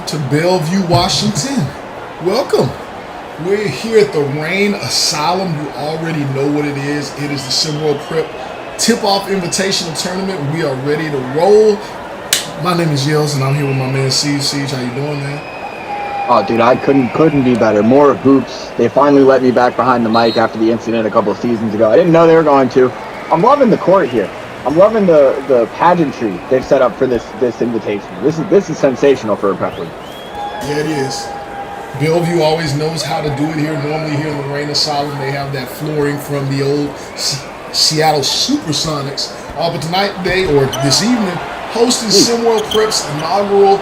to Bellevue, Washington. Welcome. We're here at the Rain Asylum. You already know what it is. It is the SimWorld Prep Tipoff Invitational Tournament. We are ready to roll. My name is Yels, and I'm here with my man Siege. Siege, how you doing, man? Oh, dude, I couldn't be better. More hoops. They finally let me back behind the mic after the incident a couple of seasons ago. I didn't know they were going to. I'm loving the court here. I'm loving the pageantry they've set up for this invitation. This is sensational for a prep league. Yeah, it is. Bellevue always knows how to do it here. Normally here in the Rain Asylum, they have that flooring from the old Seattle Supersonics. But tonight, this evening, hosting SimWorld Prep's inaugural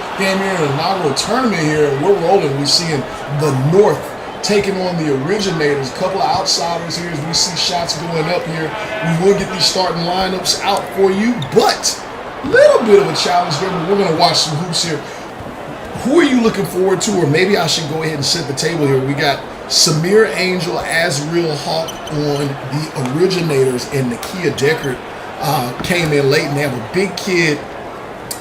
tournament here. And we're rolling. We're seeing the North taking on the Originators. A couple of outsiders here as we see shots going up here. We will get these starting lineups out for you, but a little bit of a challenge here. But we're going to watch some hoops here. Who are you looking forward to? Or maybe I should go ahead and set the table here. We got Samir Angel as Real Hawk on the Originators, and Nakia Deckard came in late, and they have a big kid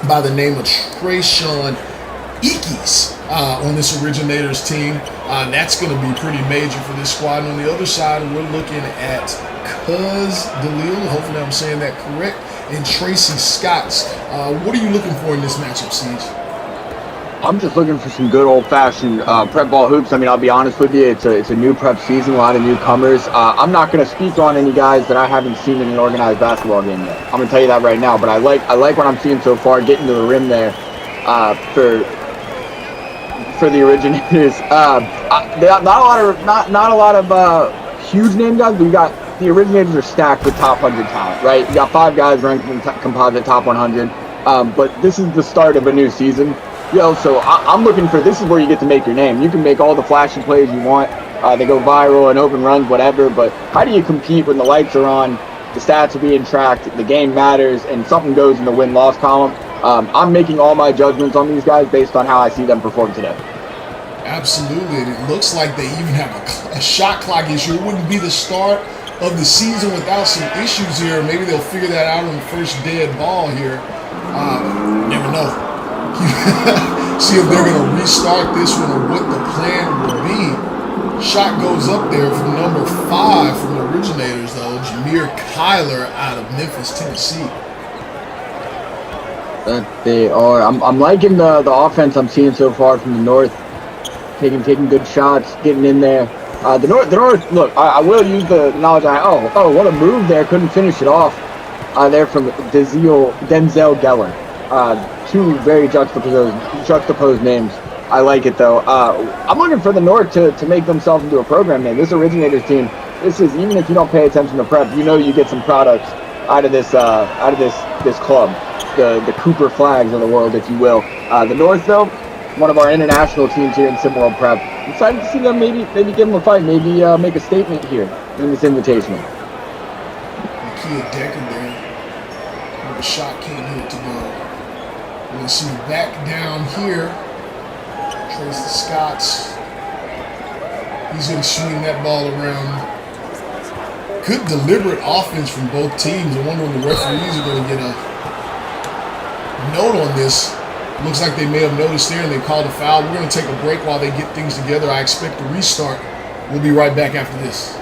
by the name of Trayshawn Ickes on this Originators team. That's going to be pretty major for this squad. And on the other side, we're looking at Cuz Dalil, hopefully I'm saying that correct, and Tracy Scotts. What are you looking for in this matchup, Siege? I'm just looking for some good old-fashioned prep ball hoops. I mean, I'll be honest with you, it's a new prep season, a lot of newcomers. I'm not going to speak on any guys that I haven't seen in an organized basketball game yet. I'm going to tell you that right now. But I like what I'm seeing so far, getting to the rim there for the Originators. Not a lot of huge name guys. But we got the Originators are stacked with top 100 talent, right? You got 5 guys ranked in composite top 100. But this is the start of a new season. So I'm looking for, this is where you get to make your name. You can make all the flashy plays you want. They go viral and open runs, whatever. But how do you compete when the lights are on, the stats are being tracked, the game matters, and something goes in the win-loss column? I'm making all my judgments on these guys based on how I see them perform today. Absolutely. And it looks like they even have a shot clock issue. It wouldn't be the start of the season without some issues here. Maybe they'll figure that out on the first dead ball here. Never know. See if they're going to restart this one or what the plan will be. Shot goes up there from number 5 from the Originators, though. Jameer Kyler out of Memphis, Tennessee. They are. I'm liking the offense I'm seeing so far from the North. Taking good shots, getting in there. The North. Look, I will use the knowledge. Oh, what a move there! Couldn't finish it off. There from Denzel Geller. 2 very juxtaposed names. I like it though. I'm looking for the North to make themselves into a program name. This Originators team. This is, even if you don't pay attention to prep, you know you get some products out of this club. The Cooper Flags of the world, if you will. The North though, one of our international teams here in SimWorld Prep. I'm excited to see them maybe give them a fight, maybe make a statement here in this invitational. Nakia Deckard there. The shot can't hit to go. We're going to see back down here. Tracy Scotts. He's going to swing that ball around. Good deliberate offense from both teams. I wonder when the referees are going to get a note on this. Looks like they may have noticed there and they called a foul. We're going to take a break while they get things together. I expect a restart. We'll be right back after this.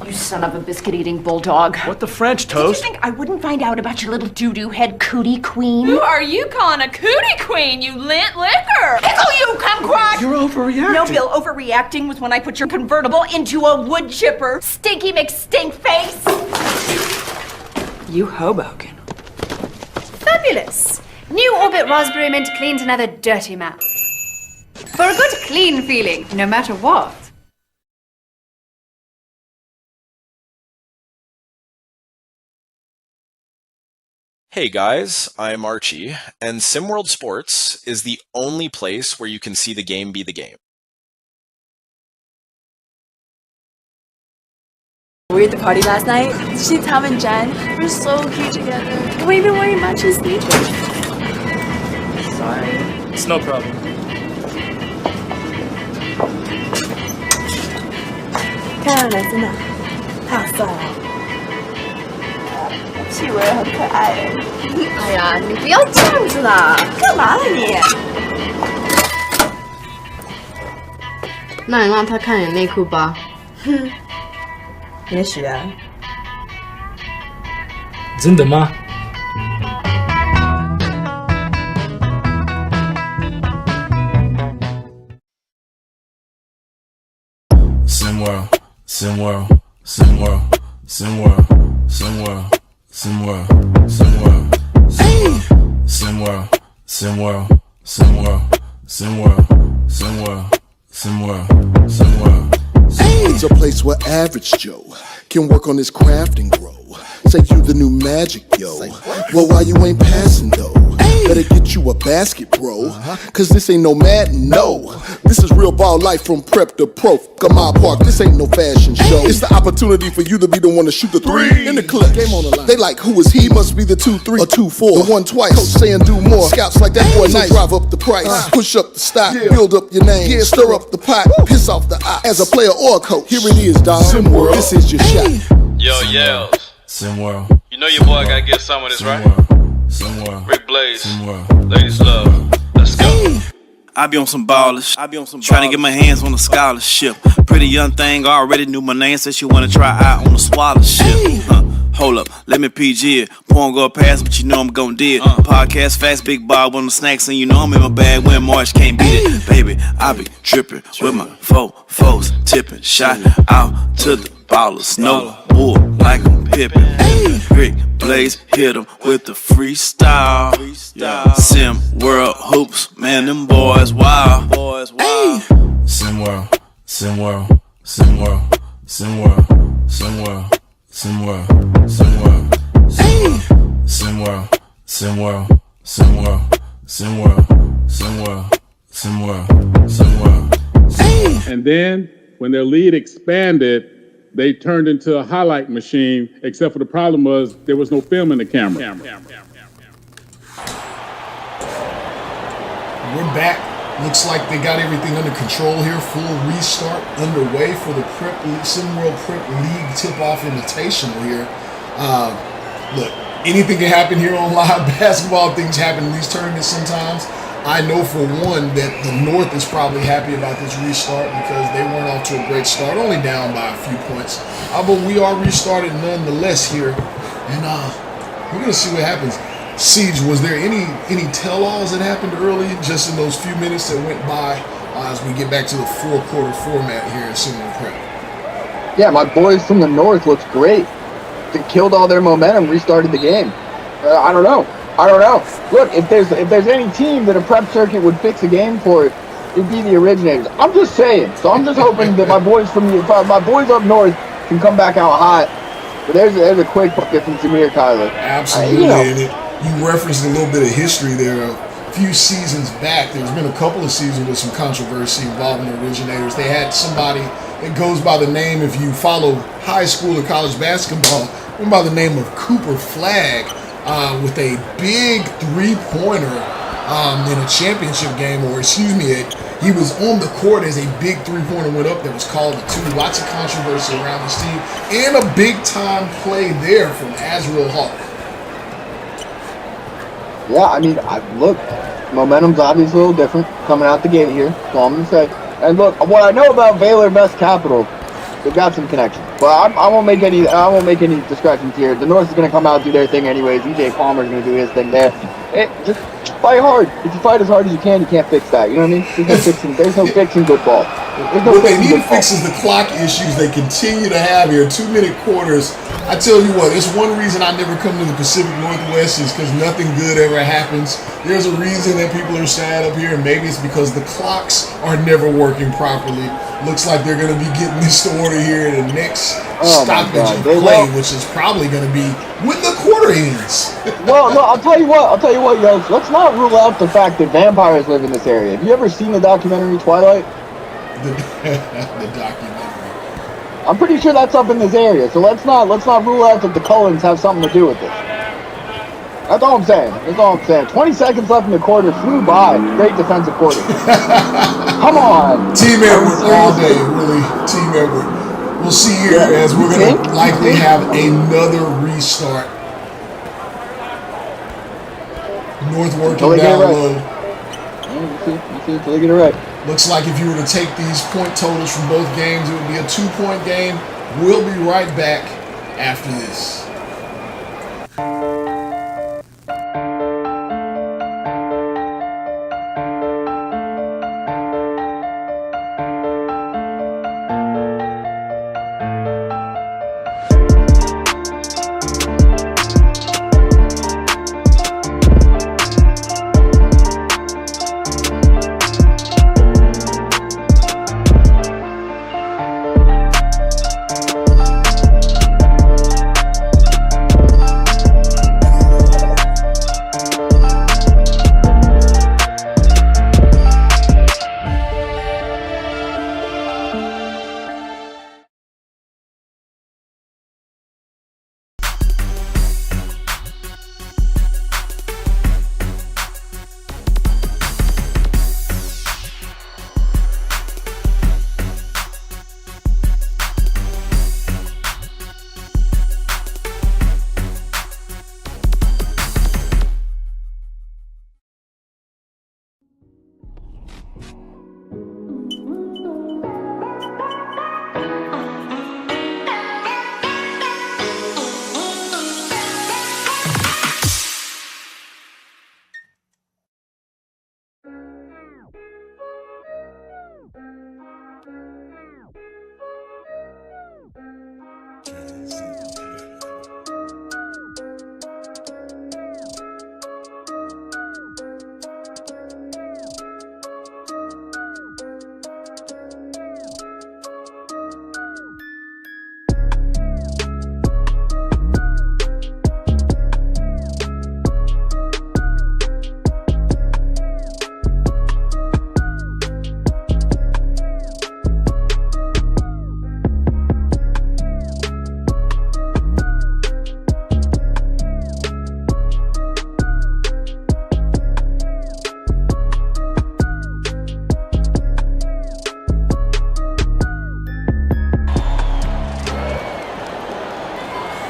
You son of a biscuit-eating bulldog. What the French toast? Did you think I wouldn't find out about your little doo-doo head cootie queen? Who are you calling a cootie queen, you lint liquor? Pickle you, kumquat! You're overreacting. No, Bill, overreacting was when I put your convertible into a wood chipper. Stinky McStink face. You Hoboken. Fabulous. New Orbit Raspberry Mint cleans another dirty mouth. For a good clean feeling, no matter what. Hey guys, I'm Archie, and SimWorld Sports is the only place where you can see the game be the game. We were at the party last night. Did you see Tom and Jen? They're so cute together. They weren't even wearing matching sneakers. Sorry. It's no problem. Kind of nice enough. How so? 趣味很可爱。哎呀，你不要这样子啦！干嘛呢你？那你让他看你内裤吧。哼，也许啊。真的吗？SimWorld, SimWorld, SimWorld, SimWorld, SimWorld, SimWorld, SimWorld, SimWorld, SimWorld, SimWorld, SimWorld, SimWorld, SimWorld, SimWorld. It's a place where average Joe can work on his craft and grow. Say you the new magic, yo. Well, why you ain't passing though? Better get you a basket, bro. Cause this ain't no Madden, no. This is real ball life from prep to pro. Gamma Park, this ain't no fashion show. It's the opportunity for you to be the one to shoot the three in the clutch. Game on the line. They like, who is he? Must be the 2-3 or 2-4. The one twice. Coach saying do more. Scouts like that boy nice. Drive up the price. Push up the stock. Build up your name. Stir up the pot. Piss off the eye. As a player or a coach, here it is, dog. SimWorld, this is your shot. Yo, yells. SimWorld. You know your boy gotta get some of this, right? SimWorld. Rick Blaze. SimWorld. Ladies love. Let's go. I be on some ballers, trying to get my hands on a scholarship. Pretty young thing already knew my name, said she wanna try out on the scholarship. Hold up, let me PG it. Porn go past, but you know I'm gon' do it. Podcast fast, big Bob on the snacks, and you know I'm in my bag when March can't beat it. Baby, I be trippin' with my foes tipping. Shot out to the ballers, no wood like I'm Pippin. Rick Blaze hit him with the freestyle. SimWorld Hoops, man, them boys wild. SimWorld, SimWorld, SimWorld, SimWorld, SimWorld, SimWorld, SimWorld, SimWorld, SimWorld, SimWorld, SimWorld, SimWorld, SimWorld, SimWorld. And then when their lead expanded, they turned into a highlight machine, except for the problem was there was no film in the camera. We're back. Looks like they got everything under control here. Full restart underway for the SimWorld Prep League Tip-Off Invitational here. Look, anything can happen here on live basketball. Things happen in these tournaments sometimes. I know for one that the North is probably happy about this restart because they weren't off to a great start, only down by a few points. But we are restarted nonetheless here, and we're gonna see what happens. Siege, was there any tell-alls that happened early, just in those few minutes that went by as we get back to the four-quarter format here at SimWorld Prep? Yeah, my boys from the North looked great. They killed all their momentum, restarted the game. I don't know. Look, if there's any team that a prep circuit would fix a game for it, it'd be the Originators. I'm just saying. So I'm just hoping that my boys up north can come back out hot. But there's a quick bucket from Samir Kyler. Absolutely. And you referenced a little bit of history there. A few seasons back, there's been a couple of seasons with some controversy involving the Originators. They had somebody that goes by the name, if you follow high school or college basketball, went by the name of Cooper Flagg. With a big three-pointer in a championship game, he was on the court as a big three-pointer went up that was called a two. Lots of controversy around this team, and a big-time play there from Azrael Hawk. Yeah, I mean, look, momentum's obviously a little different coming out the gate here. That's all I'm going to say. And look, what I know about Baylor Best Capital, they've got some connections, but I won't make any discretions here. The North is going to come out and do their thing anyways. EJ Palmer's going to do his thing there. Just fight hard. If you fight as hard as you can't fix that. You know what I mean? There's no fixing good ball. What they need to fix is the clock issues they continue to have here. 2-minute quarters. I tell you what, it's one reason I never come to the Pacific Northwest is because nothing good ever happens. There's a reason that people are sad up here, and maybe it's because the clocks are never working properly. Looks like they're going to be getting this to order here in the next stoppage of play, which is probably going to be when the quarter ends. Well, no, I'll tell you what, yo. Let's not rule out the fact that vampires live in this area. Have you ever seen the documentary Twilight? The documentary. I'm pretty sure that's up in this area, so let's not rule out that the Cullens have something to do with this. That's all I'm saying. 20 seconds left in the quarter, flew by. Great defensive quarter. Come on. Team Edward all day, really. Team Edward. We'll see here as we're going to likely have another restart North working Until they get down it right. low. You see, until they get it right. Looks like if you were to take these point totals from both games, it would be a 2-point game. We'll be right back after this.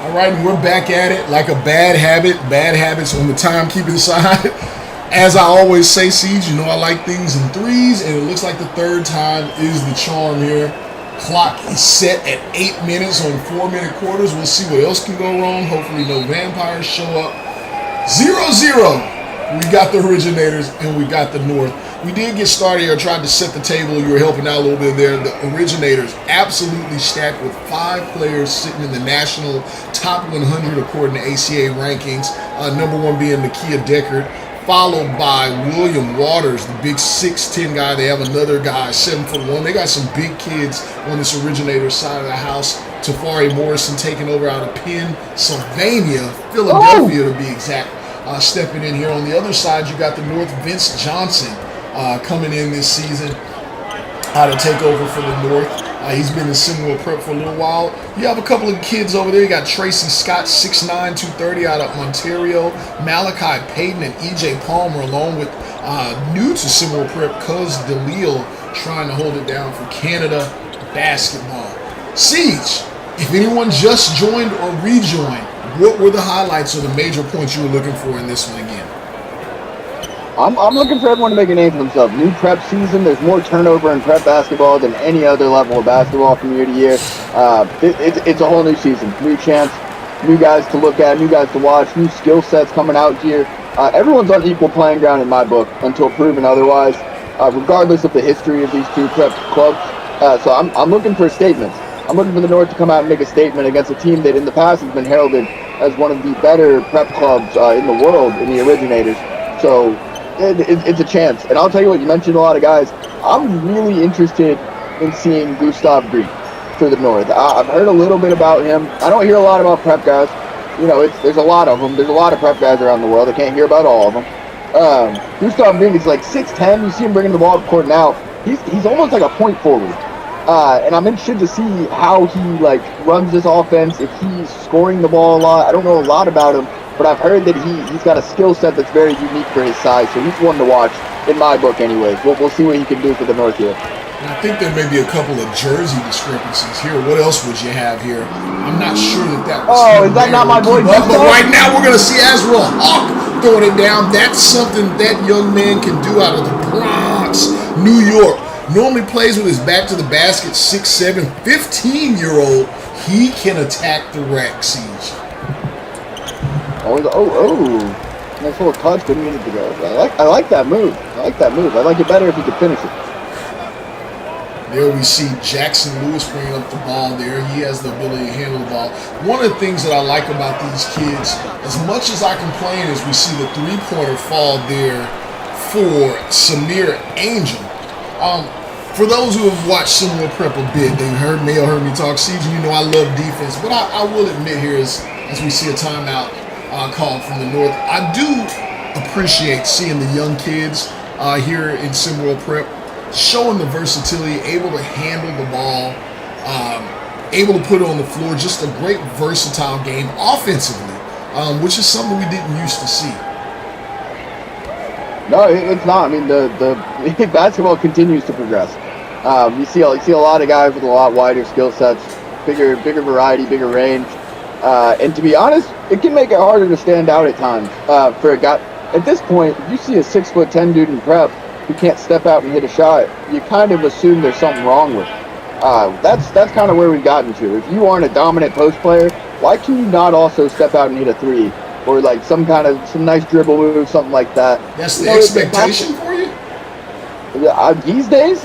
All right, and we're back at it like a bad habit. Bad habits on the timekeeping side. As I always say, Siege, you know I like things in threes, and it looks like the third time is the charm here. Clock is set at 8 minutes on 4-minute quarters. We'll see what else can go wrong. Hopefully no vampires show up. 0-0. We got the originators and we got the North. We did get started here, tried to set the table. You were helping out a little bit there. The originators absolutely stacked with 5 players sitting in the national top 100 according to ACA rankings. Number 1 being Nakia Deckard, followed by William Waters, the big 6'10" guy. They have another guy, 7'1". They got some big kids on this originator side of the house. Tafari Morrison taking over out of Pennsylvania, Philadelphia to be exact, stepping in here. On the other side, you got the North, Vince Johnson coming in this season to take over for the North. He's been in SimWorld Prep for a little while. You have a couple of kids over there. You got Tracy Scott, 6'9", 230 out of Ontario. Malachi Payton and EJ Palmer, along with new to SimWorld Prep, Cuz DeLille, trying to hold it down for Canada basketball. Siege, if anyone just joined or rejoined, what were the highlights or the major points you were looking for in this one again? I'm looking for everyone to make a name for themselves. New prep season. There's more turnover in prep basketball than any other level of basketball from year to year. It's a whole new season, new chance, new guys to look at, new guys to watch, new skill sets coming out here. Everyone's on equal playing ground in my book until proven otherwise, regardless of the history of these two prep clubs. So I'm looking for statements. I'm looking for the North to come out and make a statement against a team that in the past has been heralded as one of the better prep clubs in the world in the originators. So it's a chance. And I'll tell you what, you mentioned a lot of guys. I'm really interested in seeing Gustav Green for the North. I've heard a little bit about him. I don't hear a lot about prep guys. You know, there's a lot of them. There's a lot of prep guys around the world. I can't hear about all of them. Gustav Green is like 6'10". You see him bringing the ball up court now. He's almost like a point forward. And I'm interested to see how he runs this offense, if he's scoring the ball a lot. I don't know a lot about him, but I've heard that he's got a skill set that's very unique for his size, so he's one to watch in my book anyways. We'll see what he can do for the North here. And I think there may be a couple of jersey discrepancies here. What else would you have here? I'm not sure that was. Oh, is that not my boy? But right now we're going to see Azrael Hawk throwing it down. That's something that young man can do out of the Bronx, New York. Normally plays with his back to the basket, 6'7", 15-year-old. He can attack the rack, Siege. Nice little touch, couldn't get it to go. I like that move. I like it better if he could finish it. There we see Jackson Lewis bringing up the ball there. He has the ability to handle the ball. One of the things that I like about these kids, as much as I complain, is we see the three-pointer fall there for Samir Angel. For those who have watched SimWorld Prep a bit, may have heard me talk. Siege, you know I love defense, but I will admit here, as we see a timeout called from the North, I do appreciate seeing the young kids here in SimWorld Prep showing the versatility, able to handle the ball, able to put it on the floor. Just a great versatile game offensively, which is something we didn't used to see. No, it's not. I mean, the basketball continues to progress. You see a lot of guys with a lot wider skill sets, bigger variety, bigger range. And to be honest, it can make it harder to stand out at times for a guy. At this point, if you see a 6'10" dude in prep who can't step out and hit a shot, you kind of assume there's something wrong with him. That's kind of where we've gotten to. If you aren't a dominant post player, why can you not also step out and hit a three? Or like some nice dribble move, something like that. That's the expectation for you? These days,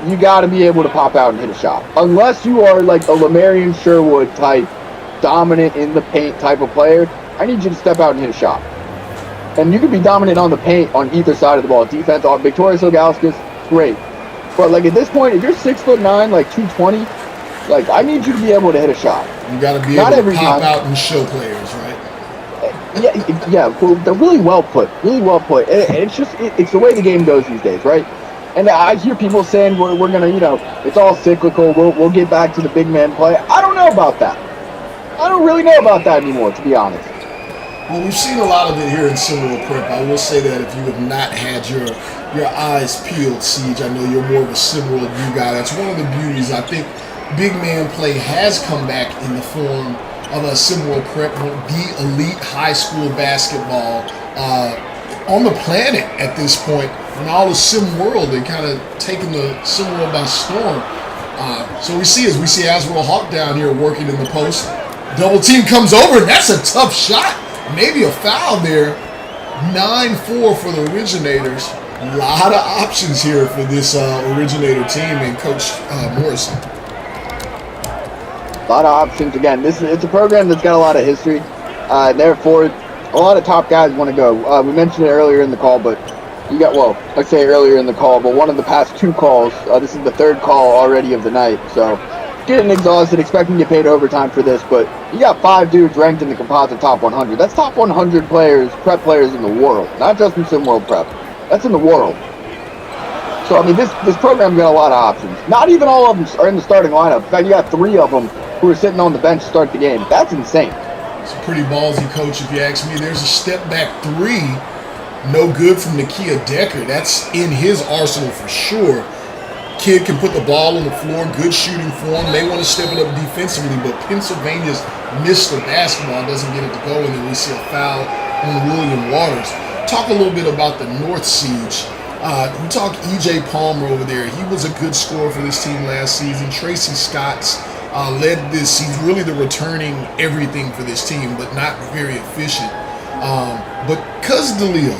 you got to be able to pop out and hit a shot. Unless you are like a Lamarian Sherwood type, dominant in the paint type of player, I need you to step out and hit a shot. And you can be dominant on the paint on either side of the ball. Defense on Victorious Ilgauskas, great. But like at this point, if you're 6'9", like 220, like I need you to be able to hit a shot. You got to be able to pop out and show players, right? Yeah. Well, they're really well put. And it's the way the game goes these days, right? And I hear people saying we're gonna, it's all cyclical. We'll get back to the big man play. I don't know about that. I don't really know about that anymore, to be honest. Well, we've seen a lot of it here in SimWorld Prep. I will say that if you have not had your eyes peeled, Siege, I know you're more of a SimWorld view guy. That's one of the beauties. I think big man play has come back in the form of a SimWorld Prep, the elite high school basketball on the planet at this point. And all of SimWorld, they kind of taken the SimWorld by storm. So we see Aswell Hawk down here working in the post. Double team comes over, and that's a tough shot. Maybe a foul there. 9-4 for the Originators. A lot of options here for this Originator team and Coach Morrison. A lot of options. Again, it's a program that's got a lot of history. Therefore, a lot of top guys want to go. We mentioned it earlier in the call, but I say earlier in the call, but one of the past two calls, this is the third call already of the night. So getting exhausted, expecting to get paid overtime for this, but you got 5 dudes ranked in the composite top 100. That's top 100 players, prep players in the world, not just in SimWorld Prep. That's in the world. So, I mean, this program's got a lot of options. Not even all of them are in the starting lineup. In fact, you got 3 of them who are sitting on the bench to start the game. That's insane. It's a pretty ballsy, coach, if you ask me. There's a step-back 3, no good from Nakia Decker. That's in his arsenal for sure. Kid can put the ball on the floor, good shooting form. They want to step it up defensively, but Pennsylvania's missed the basketball, doesn't get it to go, and then we see a foul on William Waters. Talk a little bit about the North Siege. We talk E.J. Palmer over there. He was a good scorer for this team last season. Tracy Scott's led this. He's really the returning everything for this team, but not very efficient. But Cuz DeLeo,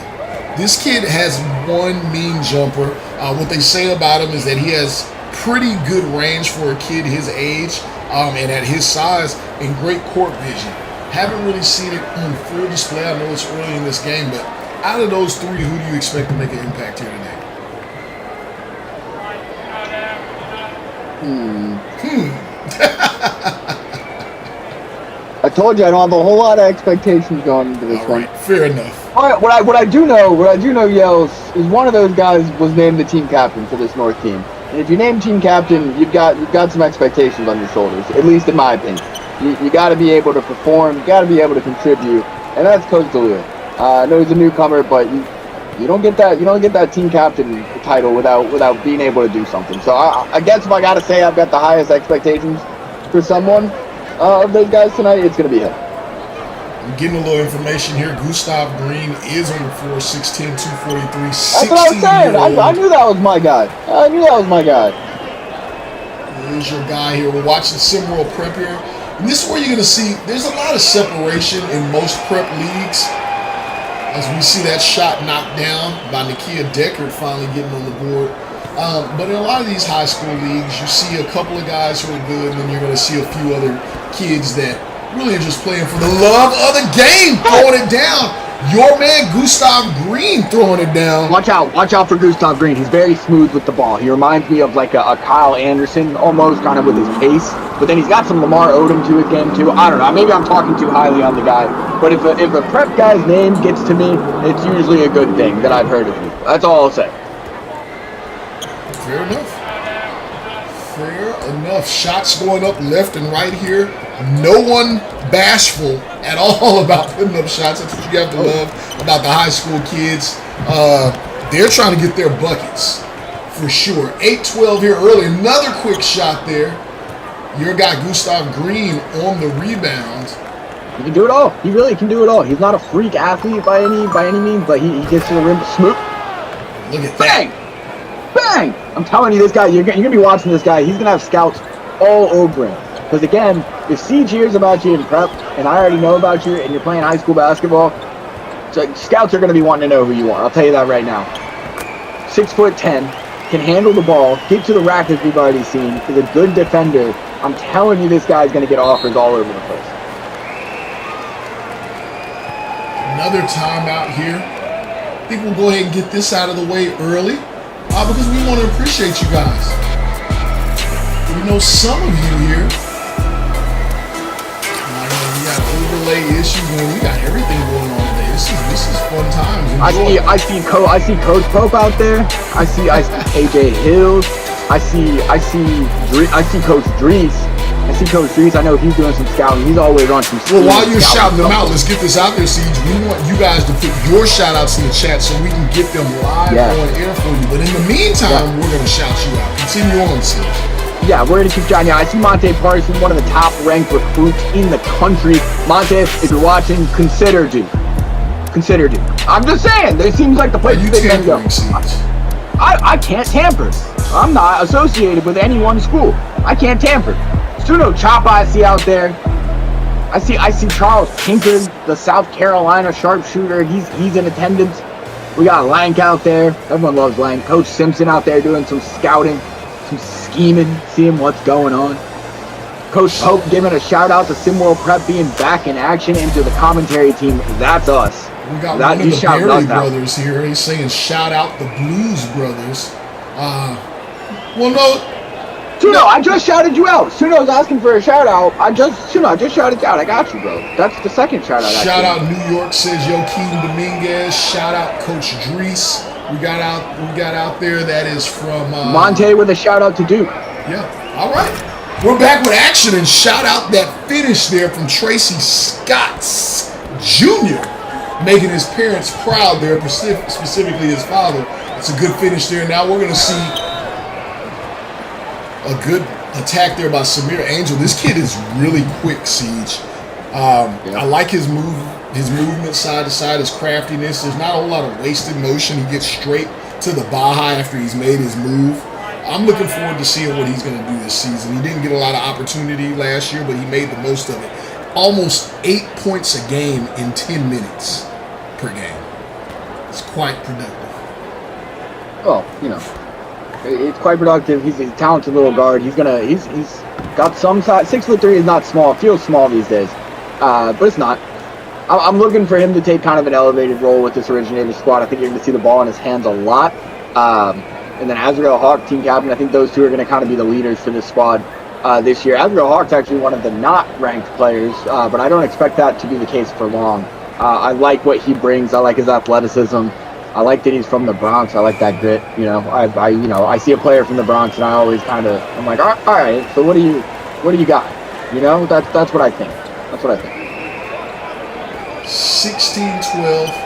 this kid has one mean jumper. What they say about him is that he has pretty good range for a kid his age and at his size and great court vision. Haven't really seen it on full display. I know it's early in this game, but out of those 3, who do you expect to make an impact here today? I told you I don't have a whole lot of expectations going into this one. Fair enough. All right, what I do know, Yells, is one of those guys was named the team captain for this North team. And if you name team captain, you've got some expectations on your shoulders, at least in my opinion. You got to be able to perform, you got to be able to contribute, and that's Coach DeLeo. I know he's a newcomer, but you don't get that team captain title without being able to do something. So I guess if I got to say I've got the highest expectations for someone of those guys tonight, it's going to be him. We're getting a little information here. Gustav Green is on the floor, 6'10", 243, That's what I was saying. I knew that was my guy. Here's your guy here. We're watching SimWorld Prep here. And this is where you're going to see there's a lot of separation in most prep leagues. As we see that shot knocked down by Nakia Deckard finally getting on the board. But in a lot of these high school leagues, you see a couple of guys who are good, and then you're going to see a few other kids that really are just playing for the love of the game, throwing it down. Your man, Gustav Green, throwing it down. Watch out for Gustav Green. He's very smooth with the ball. He reminds me of like a Kyle Anderson, almost, kind of with his pace. But then he's got some Lamar Odom to his game, too. I don't know. Maybe I'm talking too highly on the guy. But if a prep guy's name gets to me, it's usually a good thing that I've heard of him. That's all I'll say. Fair enough. Fair enough. Shots going up left and right here. No one bashful at all about putting up shots. That's what you have to love about the high school kids. They're trying to get their buckets for sure. 8-12 here early. Another quick shot there. Your guy Gustav Green on the rebound. He can do it all. He really can do it all. He's not a freak athlete by any means, but he gets to the rim. Smoot. Look at bang, bang. I'm telling you, this guy. You're gonna be watching this guy. He's gonna have scouts all over him. Because again, if Siege hears about you in prep, and I already know about you, and you're playing high school basketball, so scouts are going to be wanting to know who you are. I'll tell you that right now. 6'10", can handle the ball, get to the rack as we've already seen, is a good defender. I'm telling you, this guy's going to get offers all over the place. Another timeout here. I think we'll go ahead and get this out of the way early because we want to appreciate you guys. We know some of you here. We got overlay issues, and we got everything going on today. This is fun times. I see Coach Pope out there. I see AJ Hills. I see Coach Dries. I know he's doing some scouting. He's always on some. Well, while you're shouting them out, let's get this out there, Siege. We want you guys to put your shout outs in the chat so we can get them live on air for you. But in the meantime, we're gonna shout you out. Continue on, Siege. Yeah, we're going to keep shouting out. I see Monte Parsons, one of the top-ranked recruits in the country. Monte, if you're watching, consider Duke. I'm just saying, it seems like the place you tampering, I can't tamper. I'm not associated with any one school. I can't tamper. Suno Chapa I see out there. I see Charles Tinker, the South Carolina sharpshooter. He's in attendance. We got Lank out there. Everyone loves Lank. Coach Simpson out there doing some scouting, some scheming, seeing what's going on. Coach Pope giving a shout out to SimWorld Prep being back in action into the commentary team. That's us. We got one of the Berry brothers here. He's saying shout out the Blues Brothers. Suno, I just shouted you out. Suno's asking for a shout out. I just shouted you out. I got you, bro. That's the second shout out. Shout out New York, says Joaquin Dominguez. Shout out Coach Dries. We got out there. That is from Monte with a shout out to Duke. Yeah. All right. We're back with action, and shout out that finish there from Tracy Scott Jr. making his parents proud there, specifically his father. It's a good finish there. Now we're going to see a good attack there by Samir Angel. This kid is really quick, Siege. I like his movement side to side, his craftiness. There's not a whole lot of wasted motion. He gets straight to the Baja after he's made his move. I'm looking forward to seeing what he's going to do this season. He didn't get a lot of opportunity last year, but he made the most of it. Almost 8 points a game in 10 minutes per game. It's quite productive. Well, it's quite productive. He's a talented little guard. He's got some size. 6'3" is not small. It feels small these days, but it's not. I'm looking for him to take kind of an elevated role with this originator squad. I think you're going to see the ball in his hands a lot. And then Azrael Hawk, team captain, I think those two are going to kind of be the leaders for this squad this year. Azrael Hawk's actually one of the not ranked players, but I don't expect that to be the case for long. I like what he brings. I like his athleticism. I like that he's from the Bronx. I like that grit. I see a player from the Bronx, and I always I'm like, all right. So what do you got? That's what I think. That's what I think. 16-12.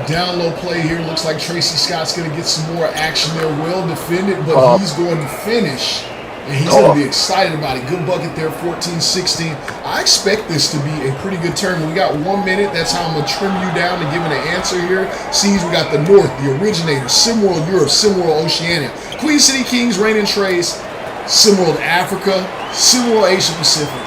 Down low play here. Looks like Tracy Scott's going to get some more action there. Well defended, but he's going to finish And he's going to be excited about it. Good bucket there, 14-16. I expect this to be a pretty good tournament. We got 1 minute. That's how I'm going to trim you down to giving an answer here. Seeds, we got the North, the originator, SimWorld Europe, SimWorld Oceania, Queen City Kings, Reigning Trace, SimWorld Africa, SimWorld Asia Pacific,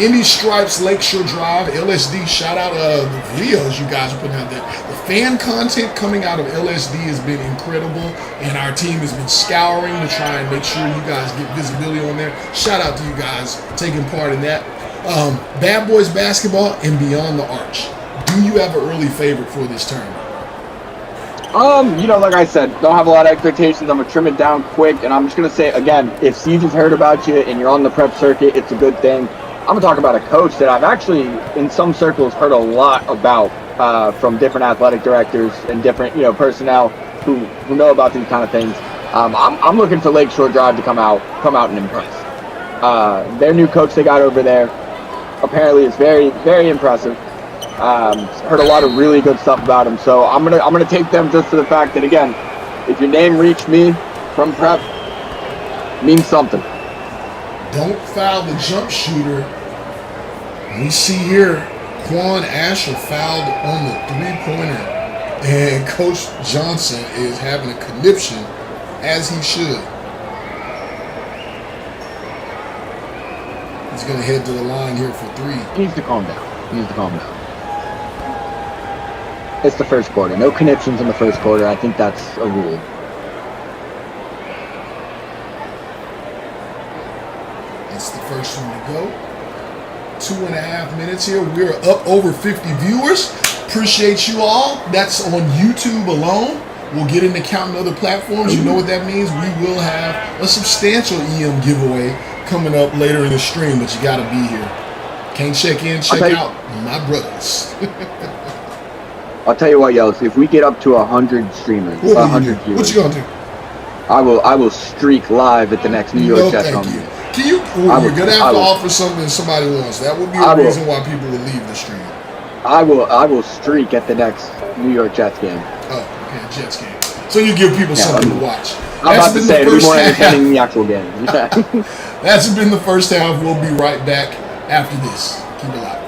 Indy Stripes, Lakeshore Drive, LSD. Shout out the videos you guys are putting out there. The fan content coming out of LSD has been incredible, and our team has been scouring to try and make sure you guys get visibility on there. Shout out to you guys taking part in that. Bad Boys Basketball and Beyond the Arch. Do you have an early favorite for this tournament? You know, like I said, don't have a lot of expectations. I'm gonna trim it down quick, and I'm just gonna say again, if Siege has heard about you and you're on the prep circuit, it's a good thing. I'm gonna talk about a coach that I've actually, in some circles, heard a lot about from different athletic directors and different, personnel who know about these kind of things. I'm looking for Lakeshore Drive to come out and impress. Their new coach they got over there apparently is very, very impressive. Heard a lot of really good stuff about him, so I'm gonna take them just for the fact that, again, if your name reached me from prep, means something. Don't foul the jump shooter. We see here Quan Asher fouled on the three-pointer, and Coach Johnson is having a conniption, as he should. He's going to head to the line here for three. He needs to calm down. It's the first quarter. No conniptions in the first quarter. I think that's a rule. It's the first one to go. 2.5 minutes here. We're up over 50 viewers. Appreciate you all. That's on YouTube alone. We'll get into counting other platforms. You know what that means. We will have a substantial EM giveaway coming up later in the stream, but you got to be here. Can't check in, check out my brothers. I'll tell you what, Yells. If we get up to 100 streamers, 100 viewers, what you gonna do? I will streak live at the next New York Jets home game. Can you? You're gonna have to offer something somebody wants. That would be a reason why people would leave the stream. I will streak at the next New York Jets game. Oh, okay, Jets game. So you give people something to watch. I'm about to say it'll be more entertaining than the actual game. That's been the first half. We'll be right back after this. Keep it locked.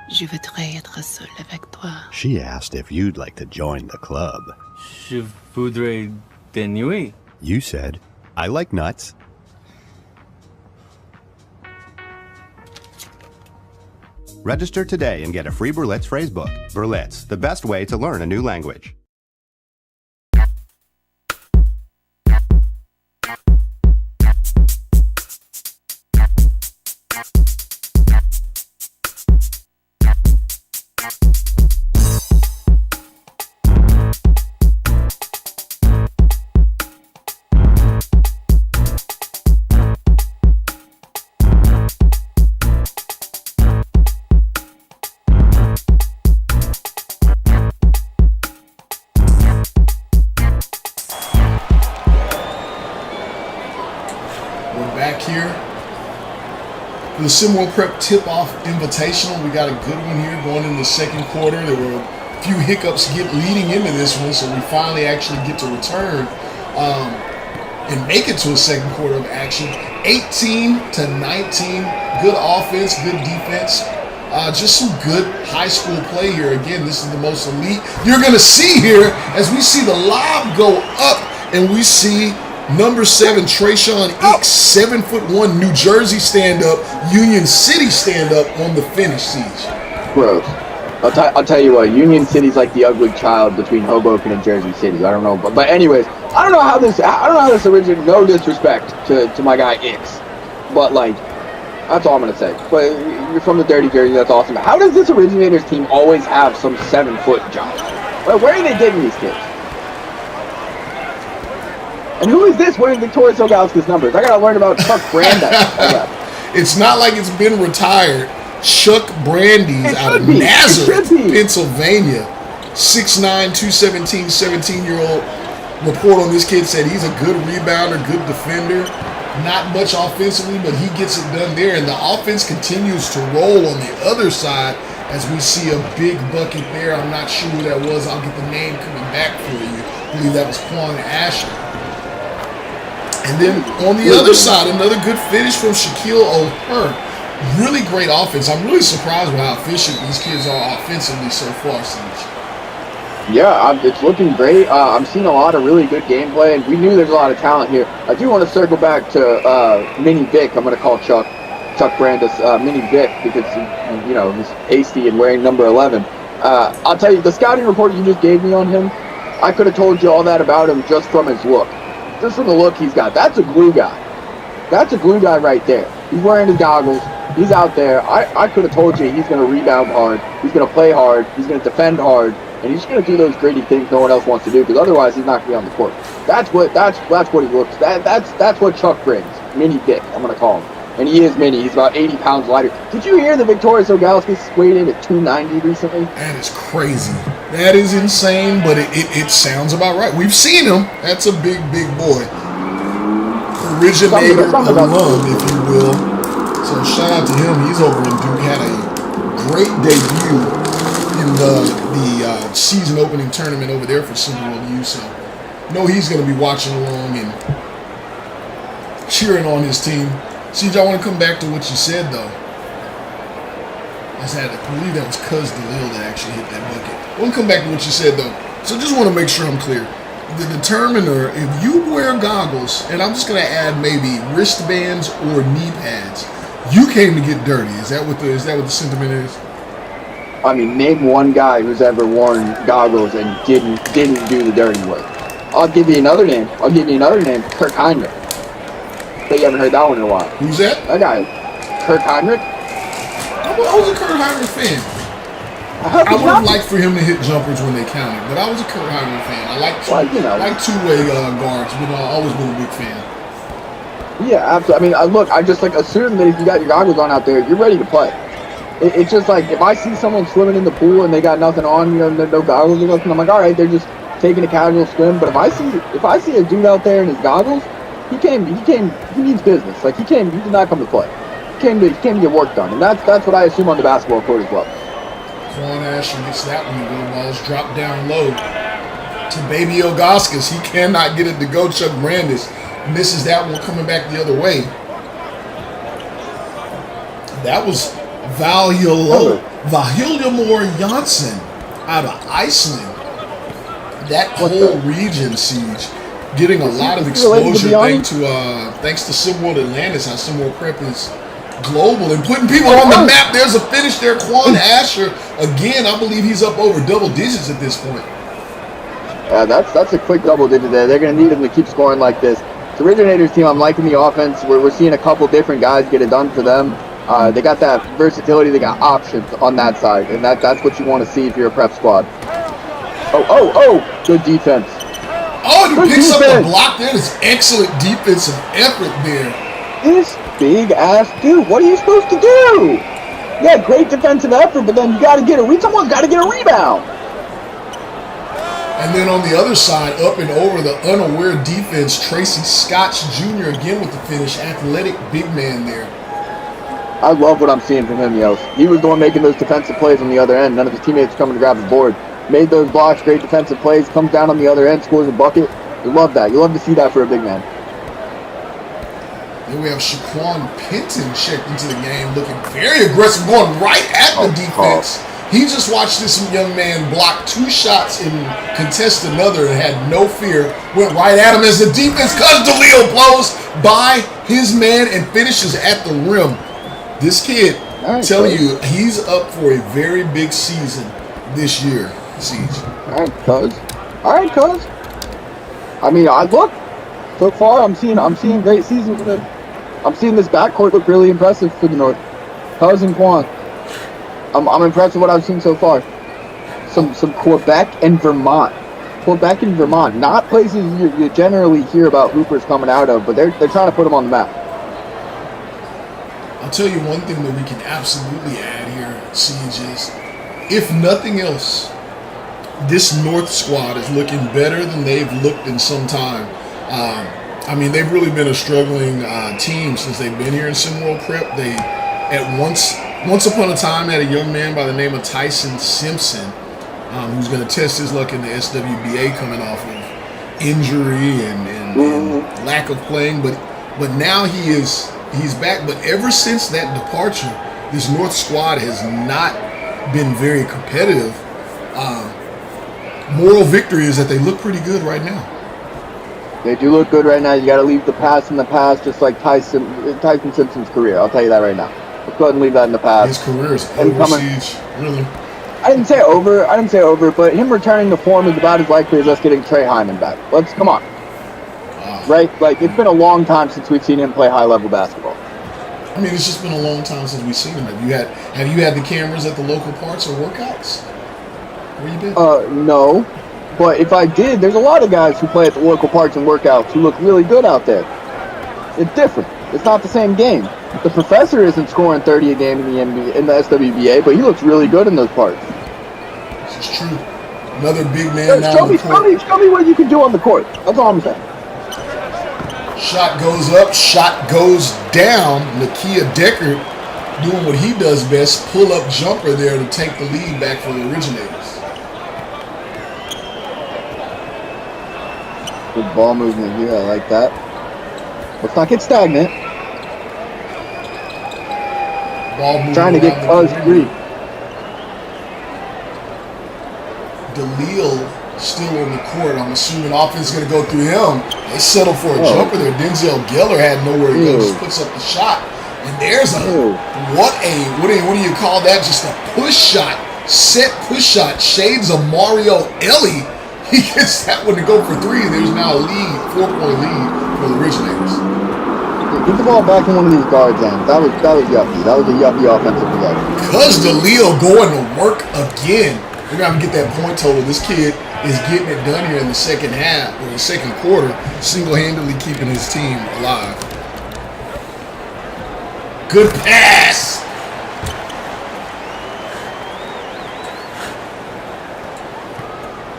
Je voudrais être seul avec toi. She asked if you'd like to join the club. Je voudrais dénouer. You said, I like nuts. Register today and get a free Berlitz phrasebook. Berlitz, the best way to learn a new language. The SimWorld Prep Tip-Off Invitational. We got a good one here going in the second quarter. There were a few hiccups leading into this one, so we finally actually get to return and make it to a second quarter of action. 18-19. Good offense, good defense. Just some good high school play here. Again, this is the most elite you're going to see here as we see the lob go up and we see number 7, Trayshawn Eakes, 7'1", New Jersey stand-up, Union City stand-up on the finish, Siege. Gross. I'll tell you what, Union City's like the ugly child between Hoboken and Jersey City. I don't know, but anyways, I don't know how this originated. No disrespect to my guy Eakes, but like, that's all I'm gonna say. But you're from the dirty Jersey, that's awesome. How does this originators team always have some 7-foot giant? Like, where are they getting these kids? And who is this wearing Victoria Sogalski's numbers? I gotta learn about Chuck Brandeis. It's not like it's been retired. Chuck Brandeis out of Nazareth, Pennsylvania. 6'9", 217, 17-year-old. Report on this kid said he's a good rebounder, good defender. Not much offensively, but he gets it done there. And the offense continues to roll on the other side as we see a big bucket there. I'm not sure who that was. I'll get the name coming back for you. I believe that was Quan Asher. And then on the other side, another good finish from Shaquille O'Hearn. Really great offense. I'm really surprised with how efficient these kids are offensively so far, Siege. Yeah, it's looking great. I'm seeing a lot of really good gameplay, and we knew there's a lot of talent here. I do want to circle back to Mini Vic. I'm going to call Chuck Brandeis Mini Vic because he's hasty and wearing number 11. I'll tell you, the scouting report you just gave me on him, I could have told you all that about him just from his look. Just from the look he's got. That's a glue guy. That's a glue guy right there. He's wearing his goggles. He's out there. I could have told you he's going to rebound hard. He's going to play hard. He's going to defend hard. And he's going to do those gritty things no one else wants to do, because otherwise he's not going to be on the court. That's what he looks. That's what Chuck brings. Mini Vic, I'm going to call him. And he is mini. He's about 80 pounds lighter. Did you hear that Victoria Sogalski weighed in at 290 recently? That is crazy. That is insane, but it sounds about right. We've seen him. That's a big boy. Originator alum, if you will. So shout out to him. He's over in Duke. Had a great debut in the season opening tournament over there for SimWorld U. So know he's going to be watching along and cheering on his team. CJ, I want to come back to what you said, though. I believe that was Cuz DeLille that actually hit that bucket. I want to come back to what you said, though. So just want to make sure I'm clear. The determiner, if you wear goggles, and I'm just going to add maybe wristbands or knee pads, you came to get dirty. Is that what the sentiment is? I mean, name one guy who's ever worn goggles and didn't do the dirty work. I'll give you another name. Kirk Heinrich. Bet you haven't heard that one in a while. Who's that? That guy, Kirk Heinrich. I was a Kirk Heinrich fan. I would have liked for him to hit jumpers when they counted, but I was a Kirk Heinrich fan. I like two-way guards, but I've always been a big fan. Yeah, absolutely. I mean, I just assume that if you got your goggles on out there, you're ready to play. It's just like, if I see someone swimming in the pool and they got nothing on, no goggles or nothing, I'm like, all right, they're just taking a casual swim. But if I see a dude out there in his goggles, he means business. Like, he did not come to play. He came to get work done, and that's what I assume on the basketball court as well. Quan Asher gets that one. The ball's dropped down low to Baby Ilgauskas. He cannot get it to go. Chuck Brandeis misses that one, coming back the other way. That was Valhillamor Janssen out of Iceland. That whole region, Siege, getting a lot of exposure thanks to SimWorld Atlantis, how SimWorld Prep is global and putting people on the map. There's a finish there. Quan Asher, again, I believe he's up over double digits at this point. Yeah, that's a quick double digit there. They're going to need him to keep scoring like this. It's Originators team. I'm liking the offense. We're seeing a couple different guys get it done for them. They got that versatility. They got options on that side, and that's what you want to see if you're a prep squad. Oh! Good defense. Oh, and he picks up the block there. There's excellent defensive effort there. This big-ass dude, what are you supposed to do? Yeah, great defensive effort, but then you got to someone's got to get a rebound. And then on the other side, up and over the unaware defense, Tracy Scotch Jr. again with the finish. Athletic big man there. I love what I'm seeing from him, yo. He was the one making those defensive plays on the other end. None of his teammates coming to grab the board. Made those blocks, great defensive plays, comes down on the other end, scores a bucket. You love that. You love to see that for a big man. Then we have Shaquan Penton checked into the game, looking very aggressive, going right at the defense. He just watched this young man block 2 shots and contest another and had no fear. Went right at him as the defense comes. DeLeo blows by his man and finishes at the rim. This kid, I'm telling you, he's up for a very big season this year, Siege. All right, cuz. I mean, so far I'm seeing great season for them. I'm seeing this backcourt look really impressive for the North. Cuz and Quan. I'm impressed with what I've seen so far. Some Quebec and Vermont Quebec and Vermont, not places you generally hear about hoopers coming out of, but they're trying to put them on the map. I'll tell you one thing that we can absolutely add here, Siege, is if nothing else, this North squad is looking better than they've looked in some time. I mean, they've really been a struggling team since they've been here in SimWorld Prep. They, at once upon a time, had a young man by the name of Tyson Simpson, who's going to test his luck in the SWBA coming off of injury and lack of playing. But now he's back. But ever since that departure, this North squad has not been very competitive. Moral victory is that they look pretty good right now. They do look good right now. You got to leave the past in the past, just like Tyson Simpson's career. I'll tell you that right now. Let's go ahead and leave that in the past. His career is over, Siege. Really. I didn't say over, but him returning to form is about as likely as us getting Trey Hyman back. Come on. Right? Like, it's been a long time since we've seen him play high-level basketball. I mean, it's just been a long time since we've seen him. Have you had the cameras at the local parks or workouts? Where you been? No. But if I did, there's a lot of guys who play at the local parks and workouts who look really good out there. It's different. It's not the same game. The professor isn't scoring 30 a game in the SWBA, but he looks really good in those parts. This is true. Another big man now on the court. Show me what you can do on the court. That's all I'm saying. Shot goes up, shot goes down. Nakia Deckard doing what he does best, pull-up jumper there to take the lead back for the Originators. Good ball movement here. I like that. Let's not get stagnant. Ball moving trying to get us free. DeLille still on the court. I'm assuming offense is going to go through him. They settle for a jumper there. Denzel Geller had nowhere to go. Just puts up the shot. And there's what do you call that? Just a push shot. Set push shot. Shades of Mario Ellie. He gets that one to go for three. There's now a lead, 4-point lead for the Originators. Get the ball back in one of these guards' hands. That was yucky. That was a yucky offensive play. Because DeLille going to work again. We're going to get that point total. This kid is getting it done here in the second half, or the second quarter, single-handedly keeping his team alive. Good pass.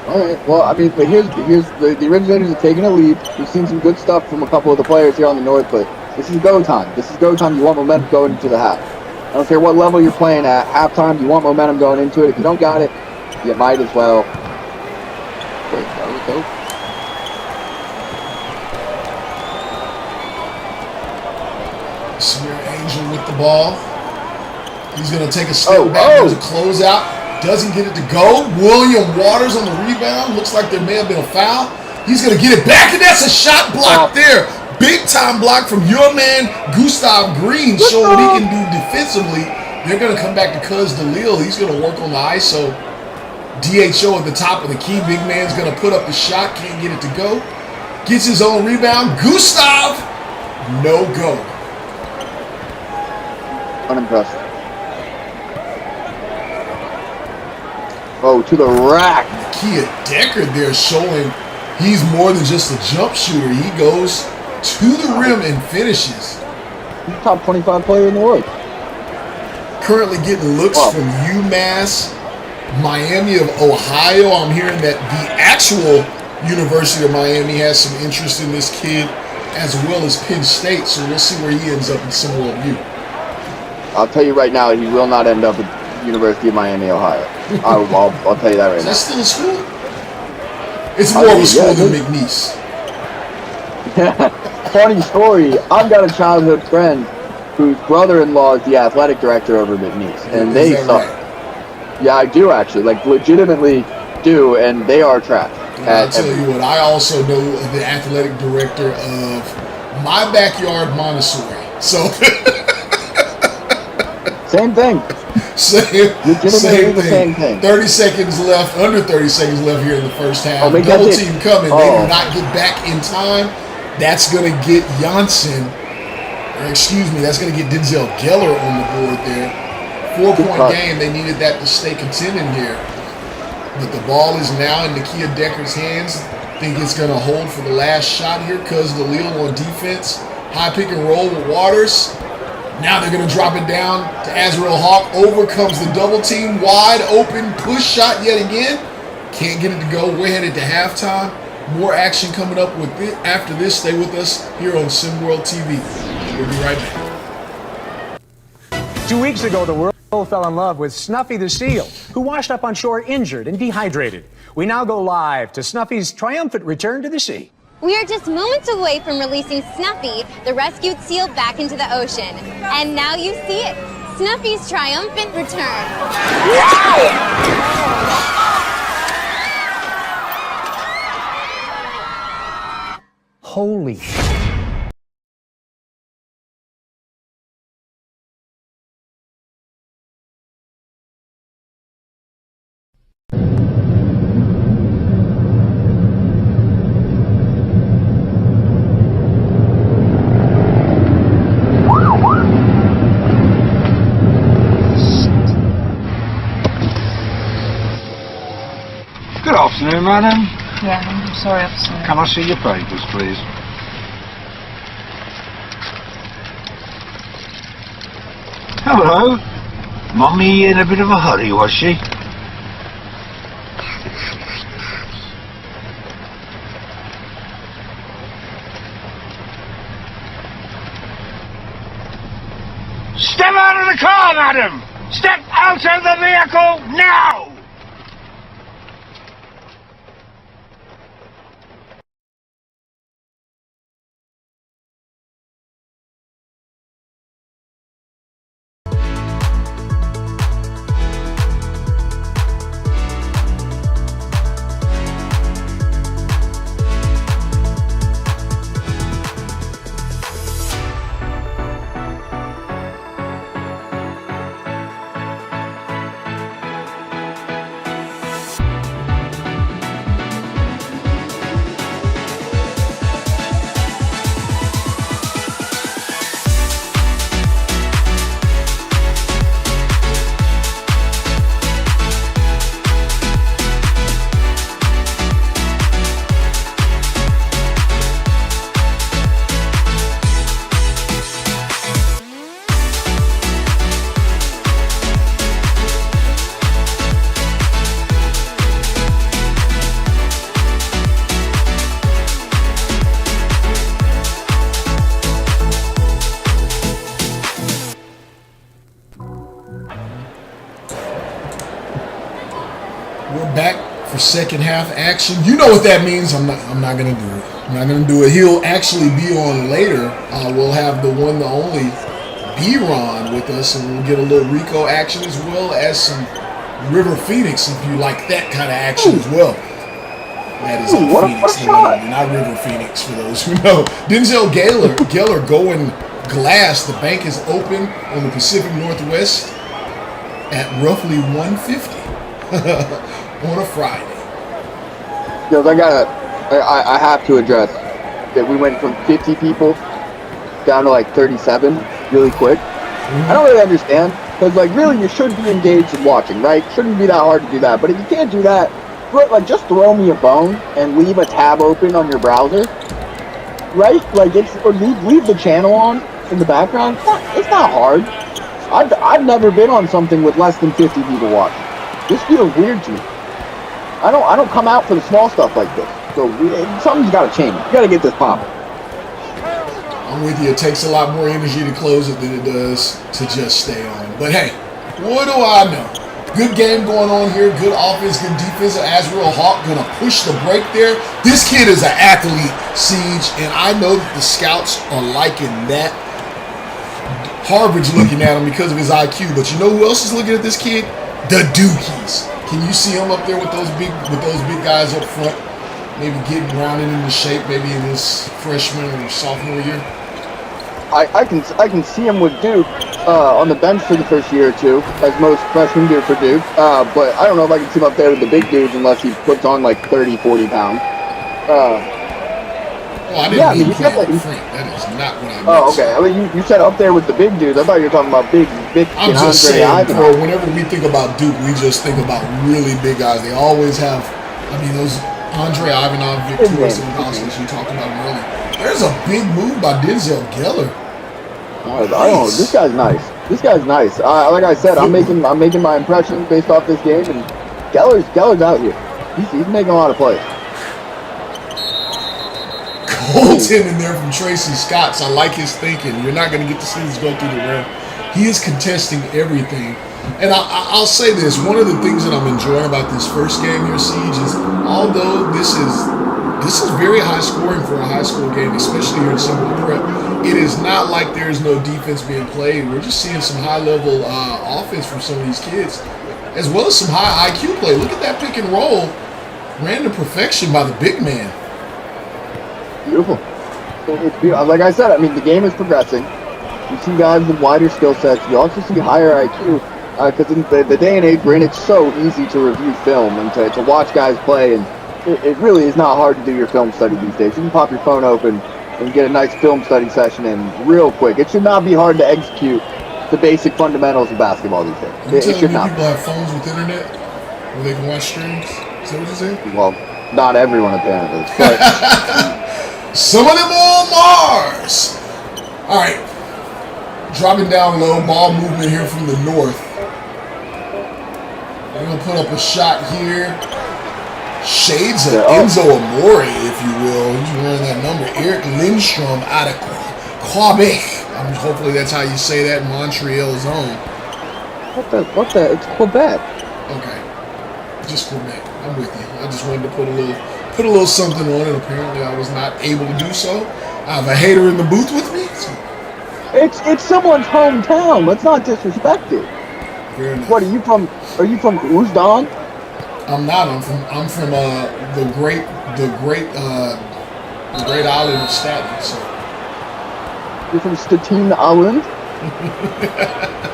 All right. Well, I mean, but here's the Originators are taking a lead. We've seen some good stuff from a couple of the players here on the North, but this is go time. This is go time. You want momentum going into the half. I don't care what level you're playing at. Halftime, you want momentum going into it. If you don't got it, you might as well. Wait, there we go. Samir Angel with the ball. He's going to take a step back. There's a closeout. Doesn't get it to go. William Waters on the rebound. Looks like there may have been a foul. He's going to get it back, and that's a shot block there. Big time block from your man, Gustav Green, showing what he can do defensively. They're going to come back to Cuz DeLille. He's going to work on the ISO. DHO at the top of the key. Big man's going to put up the shot. Can't get it to go. Gets his own rebound. Gustav, no go. Unimpressed. Oh, to the rack. Kia Deckard there showing he's more than just a jump shooter. He goes to the rim and finishes. He's the top 25 player in the world. Currently getting looks from UMass, Miami of Ohio. I'm hearing that the actual University of Miami has some interest in this kid, as well as Penn State. So we'll see where he ends up in SimWorld U. I'll tell you right now, he will not end up at University of Miami, Ohio. I'll tell you that right now. Is that still a school? It's more of a school than McNeese. Funny story. I've got a childhood friend whose brother-in-law is the athletic director over at McNeese, and they suck. Right? Yeah, I do actually. Like, legitimately do, and they are trash. I'll tell you what. I also know the athletic director of my backyard Montessori. So same thing. Same thing. 30 seconds left, under 30 seconds left here in the first half. Double team coming. They do not get back in time. That's going to get Janssen, that's going to get Denzel Geller on the board there. 4-point game. They needed that to stay contending here. But the ball is now in Nakia Decker's hands. Think it's going to hold for the last shot here because of the Lille on defense. High pick and roll with Waters. Now they're going to drop it down to Azrael Hawk. Over comes the double team. Wide open push shot yet again. Can't get it to go. We're headed to halftime. More action coming up with it after this. Stay with us here on SimWorld TV. We'll be right back. 2 weeks ago, the world fell in love with Snuffy the seal, who washed up on shore injured and dehydrated. We now go live to Snuffy's triumphant return to the sea. We are just moments away from releasing Snuffy, the rescued seal, back into the ocean. And now you see it, Snuffy's triumphant return. Holy shit. Good afternoon, madam. Yeah, I'm sorry, officer. Can I see your papers, please? Hello. Mummy in a bit of a hurry, was she? Step out of the car, madam! Step out of the vehicle now! For second half action, you know what that means. I'm not gonna do it. I'm not gonna do it. He'll actually be on later. We'll have the one, the only B-Ron with us, and we'll get a little Rico action as well as some River Phoenix if you like that kind of action as well. That is Phoenix, not River Phoenix for those who know. Denzel Gaylor going glass. The bank is open on the Pacific Northwest at roughly 150. On a Friday. Yo, I have to address that we went from 50 people down to like 37 really quick. I don't really understand, because like really you should be engaged in watching, right? Shouldn't be that hard to do that. But if you can't do that, like just throw me a bone and leave a tab open on your browser, right? Like or leave the channel on in the background. It's not hard. I've never been on something with less than 50 people watching. This feels weird to me. I don't come out for the small stuff like this. So something's got to change. You got to get this popping. I'm with you. It takes a lot more energy to close it than it does to just stay on. But hey, what do I know? Good game going on here. Good offense, good defense. Azrael Hawk going to push the break there. This kid is an athlete, Siege, and I know that the scouts are liking that. Harvard's looking at him because of his IQ, but you know who else is looking at this kid? The Dukies. Can you see him up there with those big guys up front? Maybe getting rounded into shape, maybe in his freshman or sophomore year. I can see him with Duke on the bench for the first year or two, as most freshmen do for Duke. But I don't know if I can see him up there with the big dudes unless he puts on like 30, 40 pounds. Oh, I didn't Yeah, I mean, mean you said playing that. in front. That is not what I meant. Oh, okay. I mean, you said up there with the big dudes. I thought you were talking about big I'm and just Andre saying, Ivan. or whenever we think about Duke, we just think about really big guys. They always have, I mean, those Andre Ivanov, Victor Sivakowskis, you talked about him earlier. There's a big move by Denzel Geller. I don't know. This guy's nice. This guy's nice. Like I said, I'm making my impressions based off this game, and Geller's out here. He's making a lot of plays. Goaltending there from Tracy Scott. I like his thinking. You're not going to get to see this go through the rim. He is contesting everything. And I'll say this. One of the things that I'm enjoying about this first game here, Siege, is although this is very high scoring for a high school game, especially here in SimWorld Prep, it is not like there's no defense being played. We're just seeing some high-level offense from some of these kids, as well as some high IQ play. Look at that pick and roll. Ran to perfection by the big man. Beautiful. It's beautiful. Like I said, I mean, the game is progressing. You see guys with wider skill sets. You also see higher IQ. Because in the day and age we're in, it's so easy to review film and to watch guys play. And it really is not hard to do your film study these days. You can pop your phone open and get a nice film study session in real quick. It should not be hard to execute the basic fundamentals of basketball these days. It should not. People have phones with internet where they can watch streams. Is that what you're saying? Well, not everyone apparently. But some of them on Mars. All right. Dropping down low, ball movement here from the north. They're going to put up a shot here. Shades of Enzo Amore, if you will. He's wearing that number. Eric Lindstrom out of Quebec. Hopefully that's how you say that. Montreal's own. What the? It's Quebec. Okay. Just Quebec. I'm with you. I just wanted to put a little something on it. Apparently I was not able to do so. I have a hater in the booth with me. So. It's someone's hometown. Let's not disrespect it. Fair enough. What are you from? Are you from Uzdon? I'm not. I'm from the great island of Staten. So. You're from Staten Island?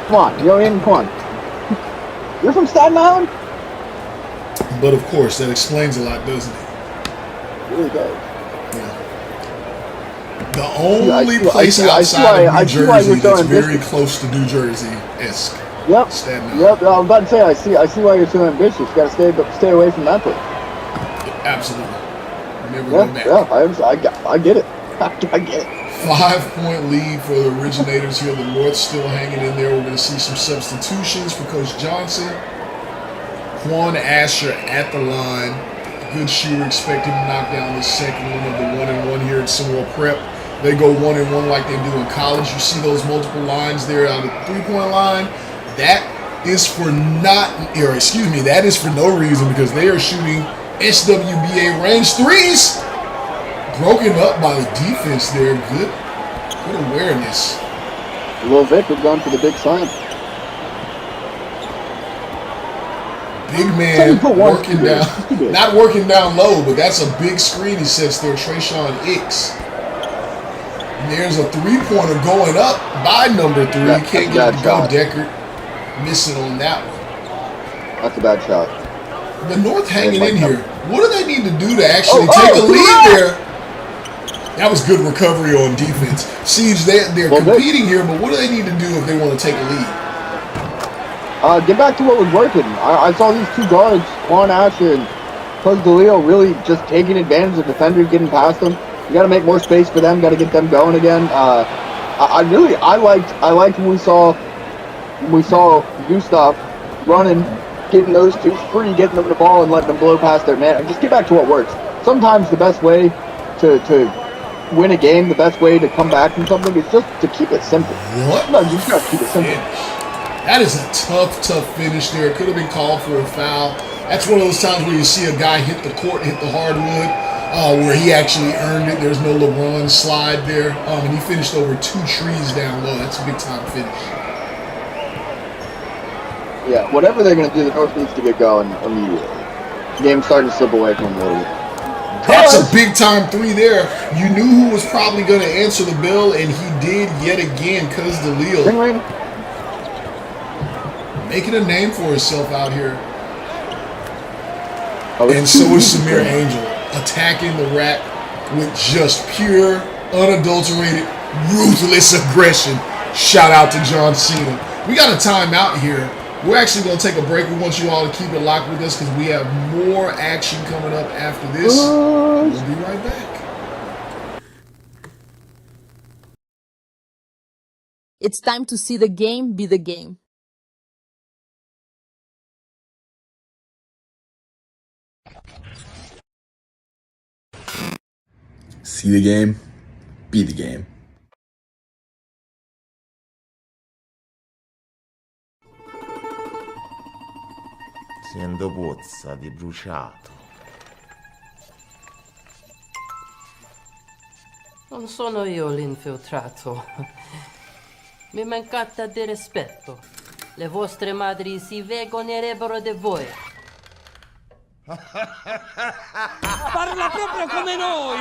Come on, come on. You're from Staten Island? But of course, that explains a lot, doesn't it? It really does. Yeah. The only place outside of New Jersey that's very close to New Jersey-esque. Yep. Staten Island. Yep. I'm about to say, I see why you're so ambitious. You got to stay away from that place. Absolutely. Never go back. Yeah, I get it. I get it. 5-point lead for the originators here. The North still hanging in there. We're going to see some substitutions for Coach Johnson. Quan Asher at the line. Good shooter. Expect him to knock down the second one of the 1-and-1 here at SimWorld Prep. They go 1-and-1 like they do in college. You see those multiple lines there on the 3-point line. That is for that is for no reason because they are shooting SWBA range threes. Broken up by the defense there. Good awareness. Lil Vic was going for the big slam. Big man working down, not working down low, but that's a big screen he sets there. Trayshawn Hicks. And there's a 3-pointer going up by number 3. Can't get it to go. Deckard missing on that one. That's a bad shot. The North hanging in here. What do they need to do to actually take a lead there? That was good recovery on defense. Siege, they're competing here, but what do they need to do if they want to take a lead? Get back to what was working. I saw these two guards, Quan Asher and Coach DeLeo, really just taking advantage of defenders getting past them. You got to make more space for them. Got to get them going again. I liked when we saw Gustav running, getting those two free, getting them the ball and letting them blow past their man. Just get back to what works. Sometimes the best way to win a game, the best way to come back from something is just to keep it simple. What? No, you just got to keep it simple. That is a tough finish there. It could have been called for a foul. That's one of those times where you see a guy hit the court, hit the hardwood, where he actually earned it. There's no LeBron slide there. And he finished over 2 trees down low. That's a big time finish. Yeah, whatever they're going to do, the North needs to get going immediately. The game's starting to slip away from them a little bit. That's a big time 3 there. You knew who was probably going to answer the bell, and he did yet again, Cuz DeLeo. Making a name for himself out here. And so is Samir Angel. Attacking the rack with just pure, unadulterated, ruthless aggression. Shout out to John Cena. We got a timeout here. We're actually going to take a break. We want you all to keep it locked with us because we have more action coming up after this. We'll be right back. It's time to see the game be the game. See the game, be the game. Sento puzza di bruciato. Non sono io l'infiltrato. Mi mancate di rispetto. Le vostre madri si vergognerebbero di voi. Parla proprio come noi!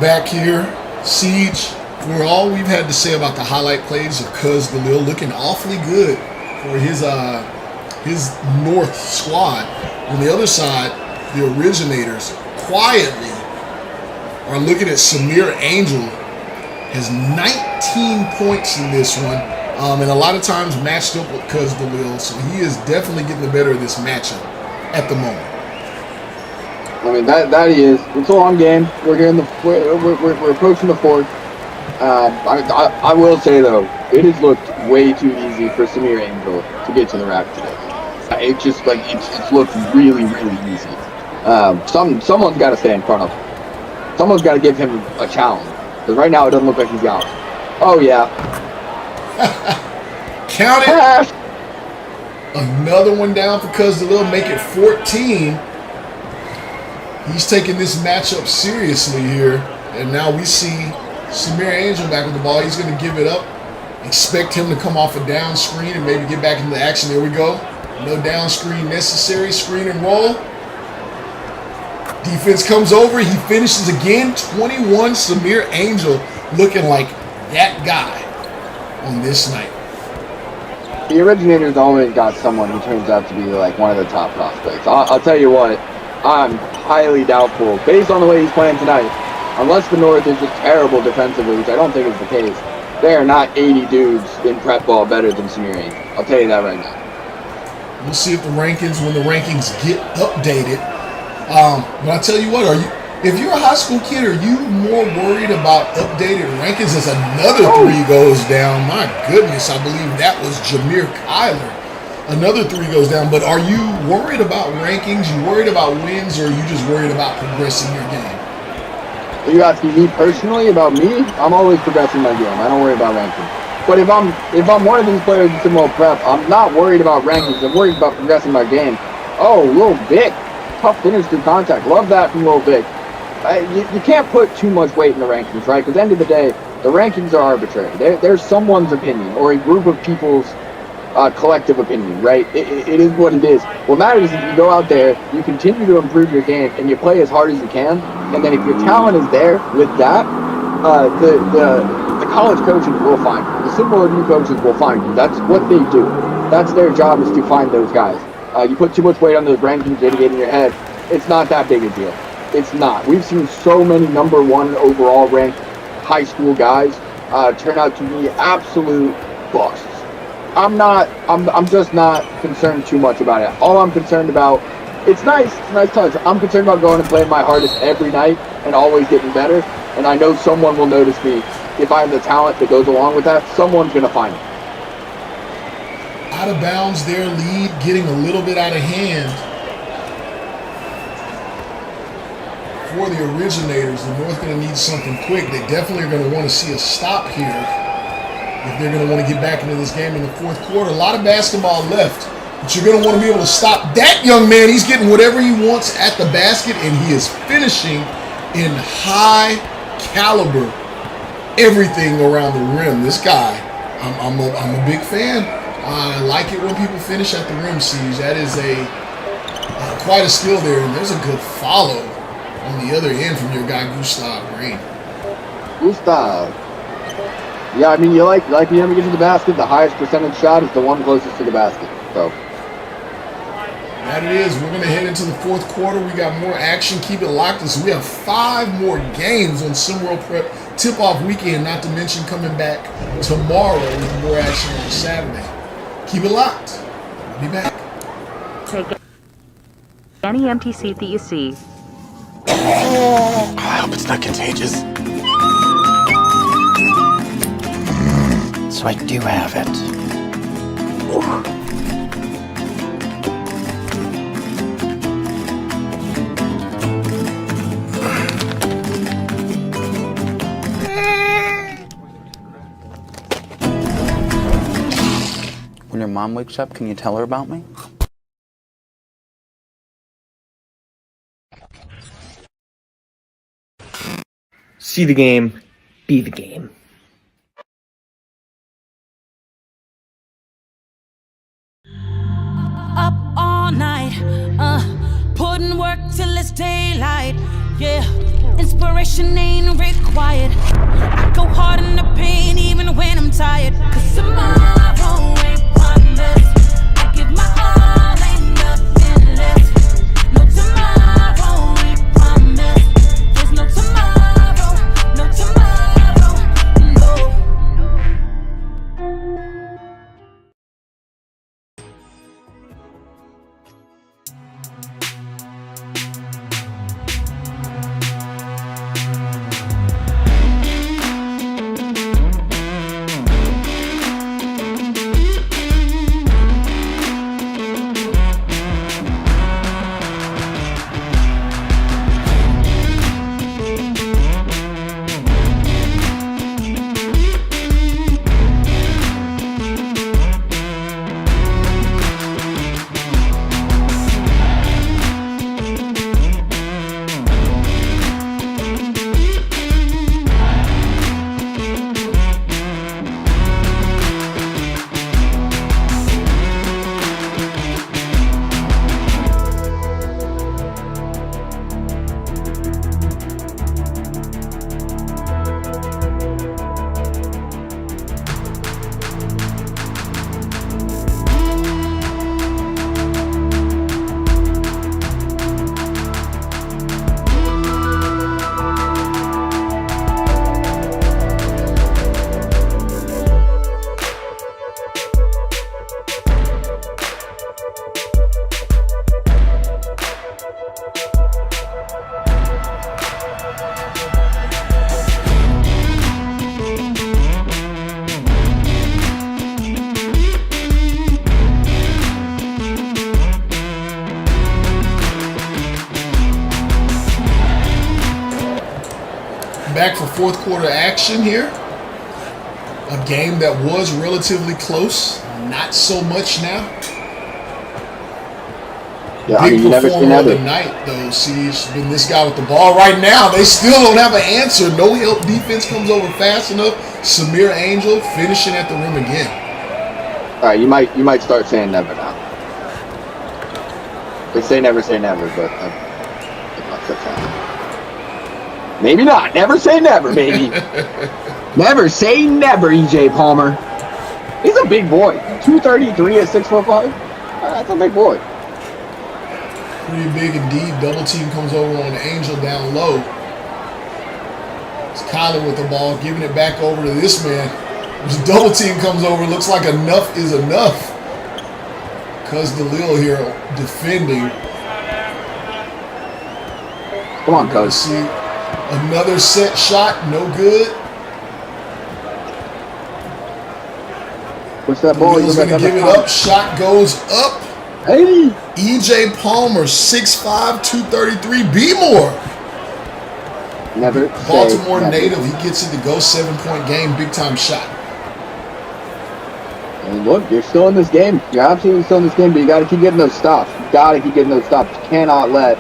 Back here, Siege, for all we've had to say about the highlight plays of Cuz Galil, looking awfully good for his North squad. On the other side, the originators quietly are looking at Samir Angel, has 19 points in this one, and a lot of times matched up with Cuz Galil, so he is definitely getting the better of this matchup at the moment. I mean, that he is. It's a long game. We're here in the we're approaching the fourth. I will say though, it has looked way too easy for Samir Angel to get to the rack today. It just like it's looked really easy. Someone's got to stay in front of him. Someone's got to give him a challenge because right now it doesn't look like he's got it. Oh yeah. Count it. Another one down for Cuz Galil, make it 14. He's taking this matchup seriously here, and now we see Samir Angel back with the ball. He's going to give it up. Expect him to come off a down screen and maybe get back into action. There we go. No down screen necessary. Screen and roll. Defense comes over. He finishes again. 21. Samir Angel looking like that guy on this night. The originators always got someone who turns out to be like one of the top prospects. I'll tell you what. I'm highly doubtful, based on the way he's playing tonight, unless the North is just terrible defensively, which I don't think is the case. There are not 80 dudes in prep ball better than Samir Angel. I'll tell you that right now. We'll see if the rankings, when the rankings get updated. But I tell you what, if you're a high school kid, are you more worried about updated rankings as another three goes down? My goodness, I believe that was Jameer Kyler. Another three goes down, but are you worried about rankings? You worried about wins, or are you just worried about progressing your game? Are you asking me personally about me? I'm always progressing my game. I don't worry about rankings. But if I'm one of these players in SimWorld Prep, I'm not worried about rankings. I'm worried about progressing my game. Oh, Lil Vic. Tough finish through contact. Love that from Lil Vic. You can't put too much weight in the rankings, right? Because at the end of the day, the rankings are arbitrary. There's someone's opinion or a group of people's collective opinion, right? It is what it is. What matters is you go out there, you continue to improve your game, and you play as hard as you can. And then if your talent is there with that, the college coaches will find you. The SimWorld U coaches will find you. That's what they do. That's their job, is to find those guys. You put too much weight on those rankings, they get in your head. It's not that big a deal. It's not. We've seen so many #1 overall ranked high school guys turn out to be absolute busts. I'm just not concerned too much about it. All I'm concerned about, it's nice touch. I'm concerned about going and playing my hardest every night and always getting better. And I know someone will notice me. If I have the talent that goes along with that, someone's going to find it. Out of bounds, their lead getting a little bit out of hand for the originators. The North going to need something quick. They definitely are going to want to see a stop here if they're going to want to get back into this game in the fourth quarter. A lot of basketball left, but you're going to want to be able to stop that young man. He's getting whatever he wants at the basket, and he is finishing in high caliber everything around the rim. This guy, I'm a big fan. I like it when people finish at the rim, Siege. That is quite a skill there, and there's a good follow on the other end from your guy Gustav Green. Gustav. Yeah, I mean, you like him to get to the basket. The highest percentage shot is the one closest to the basket. So that it is. We're going to head into the fourth quarter. We got more action. Keep it locked. So we have 5 more games on SimWorld Prep tip-off weekend, not to mention coming back tomorrow with more action on Saturday. Keep it locked. We'll be back. Take any empty seat that you see. Oh, I hope it's not contagious. So I do have it. When your mom wakes up, can you tell her about me? See the game, be the game. Up all night, putting work till it's daylight. Yeah, inspiration ain't required. I go hard in the pain even when I'm tired. 'Cause tomorrow ain't promised. I give my all, ain't nothing less. No tomorrow ain't promised. There's no tomorrow, no tomorrow, no. Back for fourth quarter action here. A game that was relatively close, not so much now. Yeah, Big you never seen performer of that. the night, though. See, it's been this guy with the ball right now. They still don't have an answer. No help defense comes over fast enough. Samir Angel finishing at the rim again. All right, you might start saying never now. They say never, but maybe not. Never say never, baby. Never say never, EJ Palmer. He's a big boy. 233 at 6'5". That's a big boy. Pretty big indeed. Double team comes over on Angel down low. It's Kyler with the ball, giving it back over to this man. As double team comes over, looks like enough is enough. Cuz DeLille here defending. Come on, Cuz. See another set shot, no good. What's that ball? DeLille's gonna give it up. Shot goes up. Hey. EJ Palmer, 6'5", 233. Be more. Never. Baltimore never. native. He gets it to go. 7-point game. Big time shot. And look, you're still in this game. You're absolutely still in this game, but you got to keep getting those stops. You got to keep getting those stops. You cannot let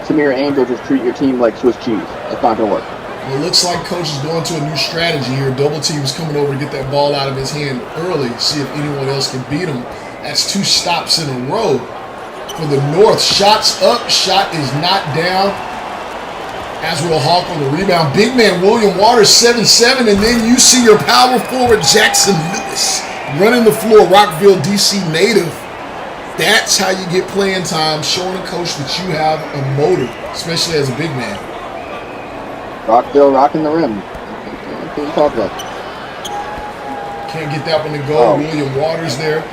Samir Angel just treat your team like Swiss cheese. It's not going to work. Well, it looks like coach is going to a new strategy here. Double team's coming over to get that ball out of his hand early, see if anyone else can beat him. That's 2 stops in a row for the North. Shots up, shot is not down. Azrael Hawk on the rebound. Big man William Waters, 7'7", and then you see your power forward Jackson Lewis running the floor. Rockville, DC native. That's how you get playing time, showing a coach that you have a motor, especially as a big man. Rockville rocking the rim. What can you talk about? Can't get that one to go. William Waters there.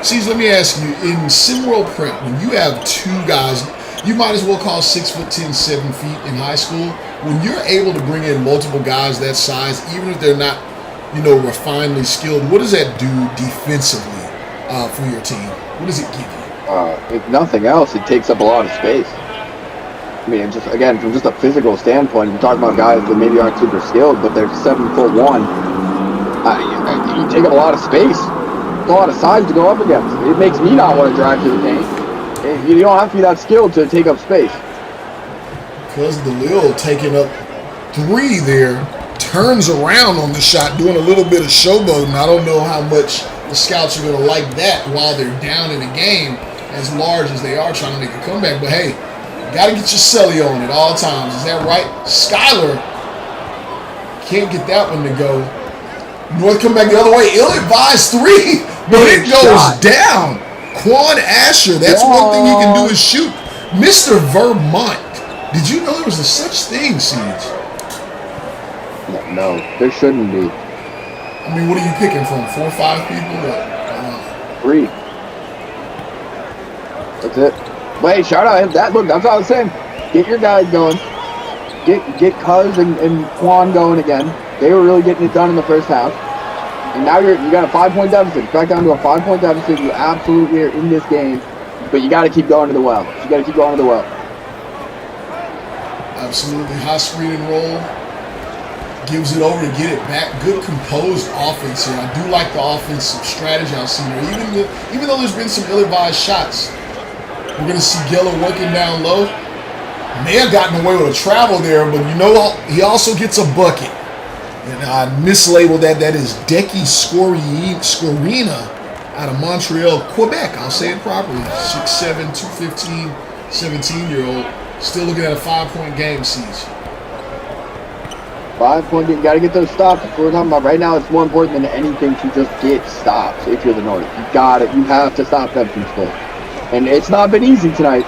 See, let me ask you, in SimWorld Prep, when you have 2 guys, you might as well call 6'10", 7 feet in high school. When you're able to bring in multiple guys that size, even if they're not, refinedly skilled, what does that do defensively for your team? What does it give you? If nothing else, it takes up a lot of space. I mean, just again, from just a physical standpoint, you're talking about guys that maybe aren't super skilled, but they're 7'1". You take up a lot of space. It's a lot of size to go up against. It makes me not want to drive to the paint. You don't have to be that skilled to take up space. Because DeLille taking up 3 there, turns around on the shot, doing a little bit of showboating. I don't know how much the scouts are going to like that while they're down in the game, as large as they are trying to make a comeback. But hey, you got to get your celly on at all times. Is that right? Skyler can't get that one to go. North come back the other way. Ill-advised 3, but it goes down. Quan Asher, that's one thing he can do is shoot. Mr. Vermont. Did you know there was a such thing, Siege? No, there shouldn't be. I mean, what are you picking from? 4 or 5 people? 3. That's it. Wait, shout out him. Look, that's what I was saying. Get your guys going. Get Cuz and Quan going again. They were really getting it done in the first half. And now you got a 5-point deficit. Back down to a 5-point deficit. You absolutely are in this game. But you got to keep going to the well. You got to keep going to the well. Absolutely. High screen and roll. Gives it over to get it back. Good composed offense here. I do like the offensive strategy I've seen here. Even though there's been some ill-advised shots. We're going to see Geller working down low. May have gotten away with a travel there, but he also gets a bucket. And I mislabeled that. That is Decky Scorina out of Montreal, Quebec. I'll say it properly. 6'7", 215, 17-year-old. Still looking at a 5-point game, Siege. 5-point game. You got to get those stops. That's what we're talking about. Right now, it's more important than anything to just get stops if you're the North. You have to stop them from scoring. And it's not been easy tonight.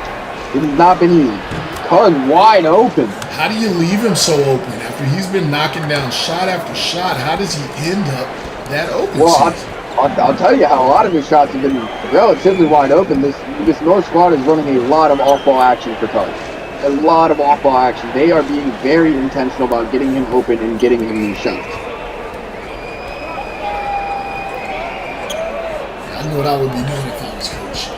It has not been easy. Cuz wide open. How do you leave him so open after he's been knocking down shot after shot? How does he end up that open? Well, I'll tell you how a lot of his shots have been relatively wide open. This North squad is running a lot of off-ball action for Cuz. A lot of off-ball action. They are being very intentional about getting him open and getting him these shots. I know what I would be doing if I was coach.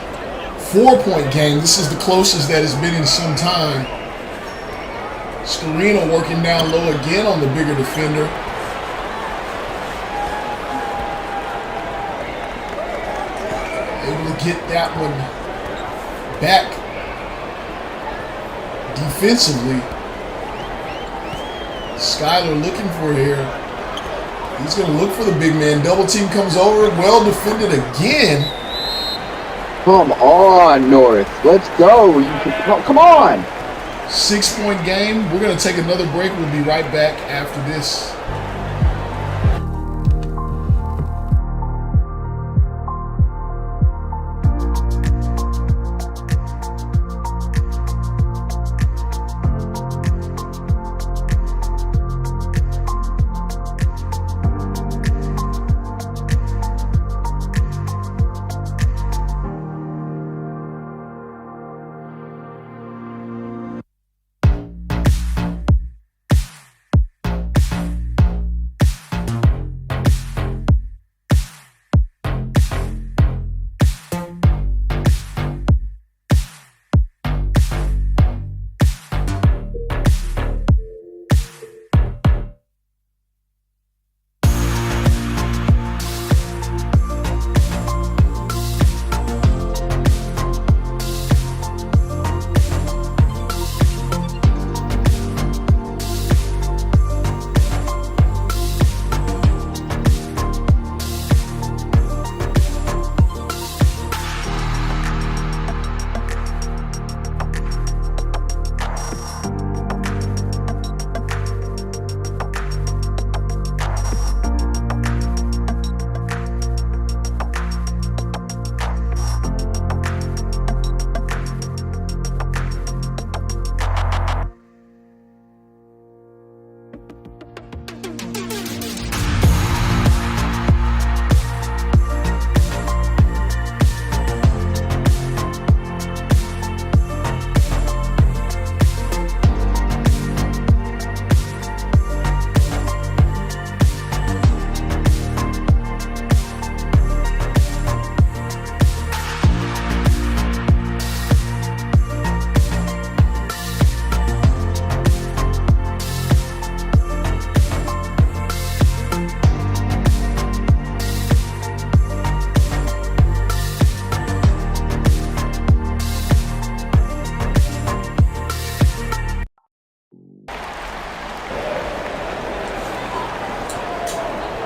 4-point game. This is the closest that it's been in some time. Scarino working down low again on the bigger defender. get that one back defensively. Skyler looking for here. He's going to look for the big man. Double team comes over. Well defended again. Come on, North. Let's go. Come on. 6-point game. We're going to take another break. We'll be right back after this.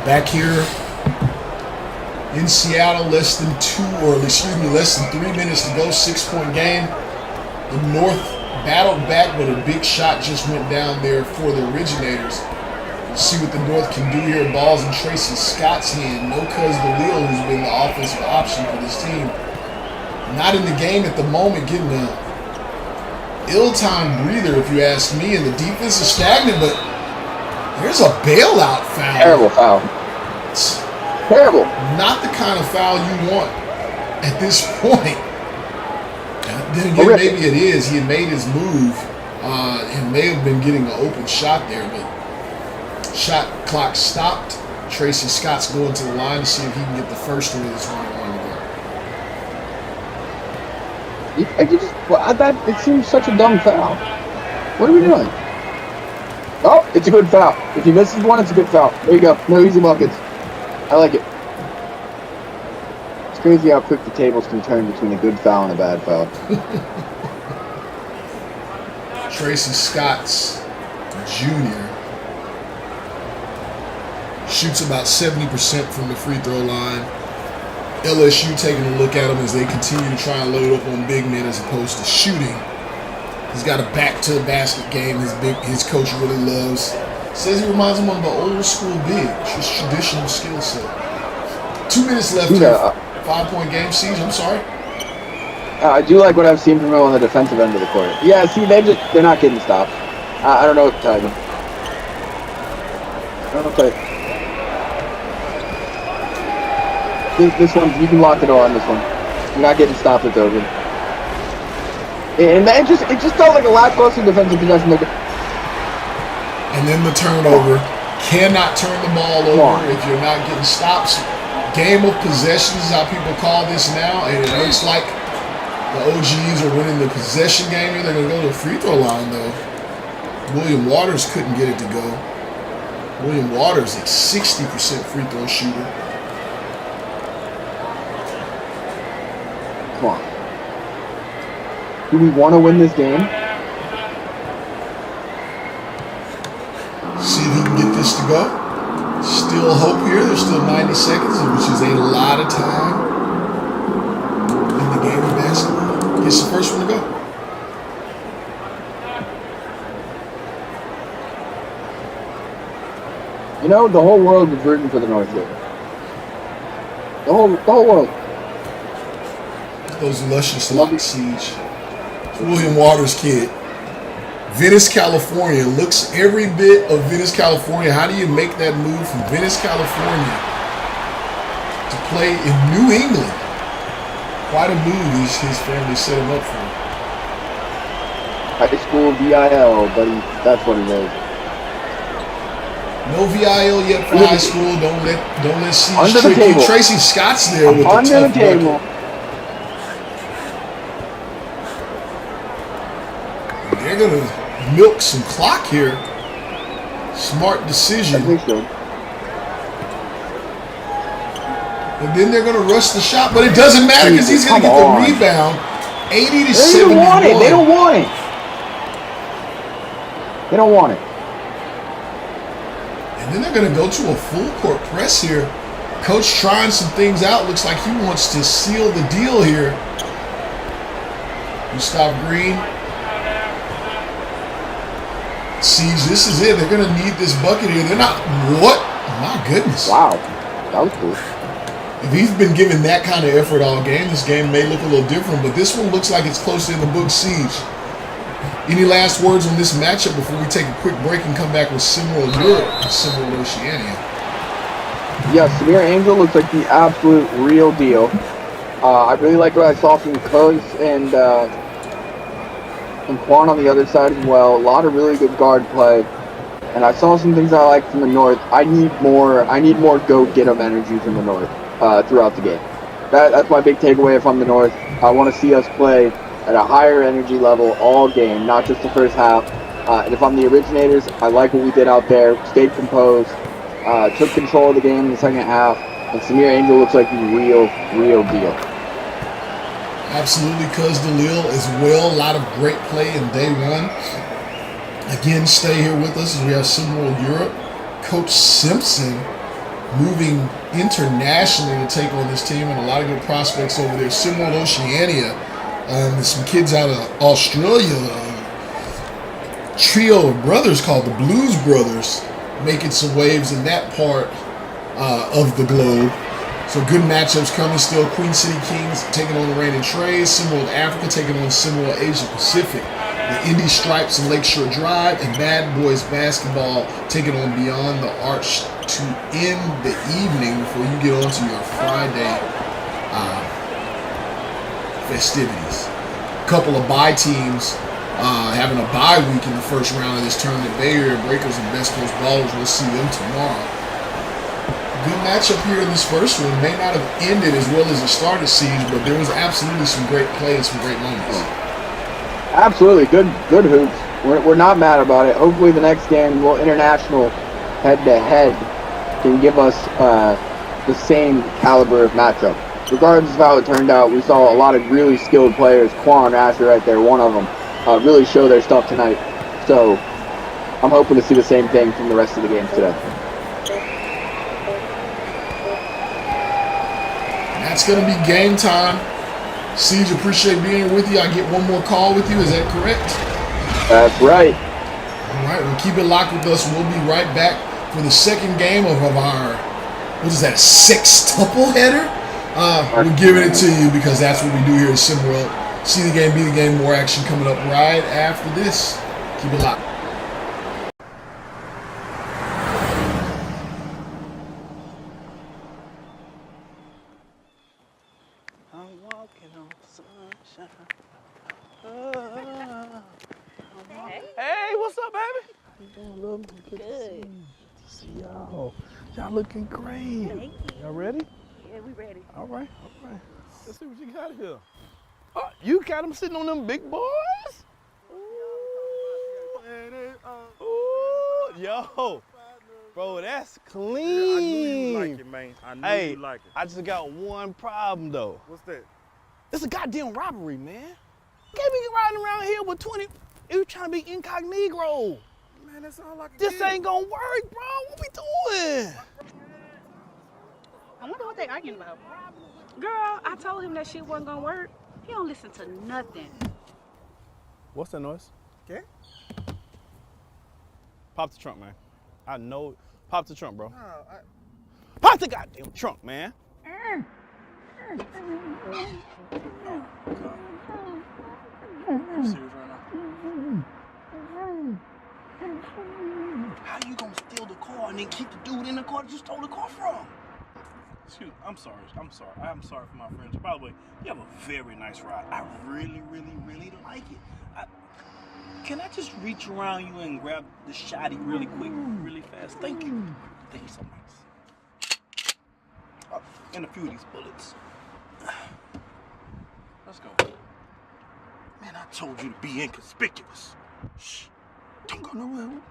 Back here in Seattle, less than 3 minutes to go, 6-point game. The North battled back, but a big shot just went down there for the Originators. We'll see what the North can do here. Ball's in Tracy Scott's hand. No Cuz DeLille, who's been the offensive option for this team. Not in the game at the moment, getting a ill-timed breather, if you ask me, and the defense is stagnant, but there's a bailout foul. Terrible foul. Terrible. Not the kind of foul you want at this point. Then again, maybe it is. He had made his move and may have been getting an open shot there, but shot clock stopped. Tracy Scott's going to the line to see if he can get the first one of this one. It seems such a dumb foul. What are we doing? Oh, it's a good foul. If he misses one, it's a good foul. There you go. No easy buckets. I like it. It's crazy how quick the tables can turn between a good foul and a bad foul. Tracy Scott's Jr. shoots about 70% from the free throw line. LSU taking a look at him as they continue to try and load up on big men as opposed to shooting. He's got a back-to-the-basket game his coach really loves. Says he reminds him of the old school big, just traditional skill set. 2 minutes left here. 5-point game. Siege, I'm sorry. I do like what I've seen from him on the defensive end of the court. Yeah, see, they're not getting stopped. I don't know what to tell you. I don't know what to tell you. This one, you can lock the door on this one. You're not getting stopped at over. And it just felt like a lackluster defensive possession. And then the turnover. Cannot turn the ball over if you're not getting stops. Game of possession is how people call this now, and it looks like the OGs are winning the possession game here. They're going to go to the free throw line, though. William Waters couldn't get it to go. William Waters, a 60% free throw shooter. Come on. Do we want to win this game? See if he can get this to go. Still hope here. There's still 90 seconds, which is a lot of time in the game of basketball. Gets the first one to go. You know, the whole world was rooting for the North here. The whole world. Those luscious locks, Siege. It's William Waters' kid. Venice, California. Looks every bit of Venice, California. How do you make that move from Venice, California to play in New England? Quite a move his family set him up for. High school VIL, buddy. That's what it is. No VIL yet for high school. Don't let Siege Under the trick you. table. Tracy Scott's there with the Under tough the table. bucket. They're gonna milk some clock here. Smart decision. I think so. And then they're gonna rush the shot, but it doesn't matter because he's gonna get the rebound. 80 to 71. They don't want it. They don't want it. They don't want it. And then they're going to go to a full court press here. Coach trying some things out. Looks like he wants to seal the deal here. Gustav Green. Siege, this is it. They're going to need this bucket here. They're not. What? My goodness. Wow. That was cool. If he's been given that kind of effort all game, this game may look a little different, but this one looks like it's closer in the book. Siege. Any last words on this matchup before we take a quick break and come back with SimWorld Europe and SimWorld Oceania? Yeah, Samir Angel looks like the absolute real deal. I really like what I saw from Cuz and Quan on the other side as well. A lot of really good guard play. And I saw some things I like from the North. I need more go-get-em energy from the North throughout the game. That's my big takeaway if I'm the North. I want to see us play at a higher energy level all game, not just the first half. And if I'm the Originators, I like what we did out there. Stayed composed, took control of the game in the second half, and Samir Angel looks like the real deal. Absolutely, Cuz Dalil as well. A lot of great play in day one. Again, stay here with us as we have SimWorld Europe. Coach Simpson moving internationally to take on this team, and a lot of good prospects over there. SimWorld Oceania. There's some kids out of Australia, trio of brothers called the Blues Brothers, making some waves in that part of the globe. So good matchups coming still. Queen City Kings taking on the Reigning Trays. SimWorld Africa taking on SimWorld Asia Pacific. The Indy Stripes and Lakeshore Drive, and Bad Boys Basketball taking on Beyond the Arch to end the evening before you get on to your Friday festivities. A couple of bye teams having a bye week in the first round of this tournament. Bay Area Breakers and Best Coast Ballers. We'll see them tomorrow. Good matchup here in this first one. May not have ended as well as it started, Siege, but there was absolutely some great play and some great moments. Absolutely, good hoops. We're not mad about it. Hopefully the next game, international head-to-head, can give us the same caliber of matchup. Regardless of how it turned out, we saw a lot of really skilled players. Quan, Asher right there, one of them, really show their stuff tonight. So I'm hoping to see the same thing from the rest of the games today. That's going to be game time. Siege, appreciate being here with you. I get one more call with you. Is that correct? That's right. All right, well, keep it locked with us. We'll be right back for the second game of our, what is that, sextuple header? We're giving it to you because that's what we do here at SimWorld. See the game, be the game. More action coming up right after this. Keep it locked. Hey, what's up, baby? How you doing, little? Good. To see y'all. Y'all looking great. Thank you. Y'all ready? Yeah, we ready. All right. Let's see what you got here. Oh, you got them sitting on them big boys? Ooh, yo. Bro, that's clean. I knew you like it, man. I knew you like it. I just got one problem, though. What's that? It's a goddamn robbery, man. Can't be riding around here with 20. You trying to be incognito. Man, that's all I can This do. ain't gonna work, bro. What we doing? I wonder what they arguing about. Girl, I told him that shit wasn't gonna work. He don't listen to nothing. What's that noise? Okay. Pop the trunk, man. I know. Pop the trunk, bro. No, Pop the goddamn trunk, man. I'm serious right now. How you gonna steal the car and then keep the dude in the car that you stole the car from? Excuse me, I'm sorry. I'm sorry for my friends. By the way, you have a very nice ride. I really, really, really like it. Can I just reach around you and grab the shotty really quick, really fast? Thank you. Thank you so much. Oh, and a few of these bullets. Let's go. Man, I told you to be inconspicuous. Shh. Don't go nowhere.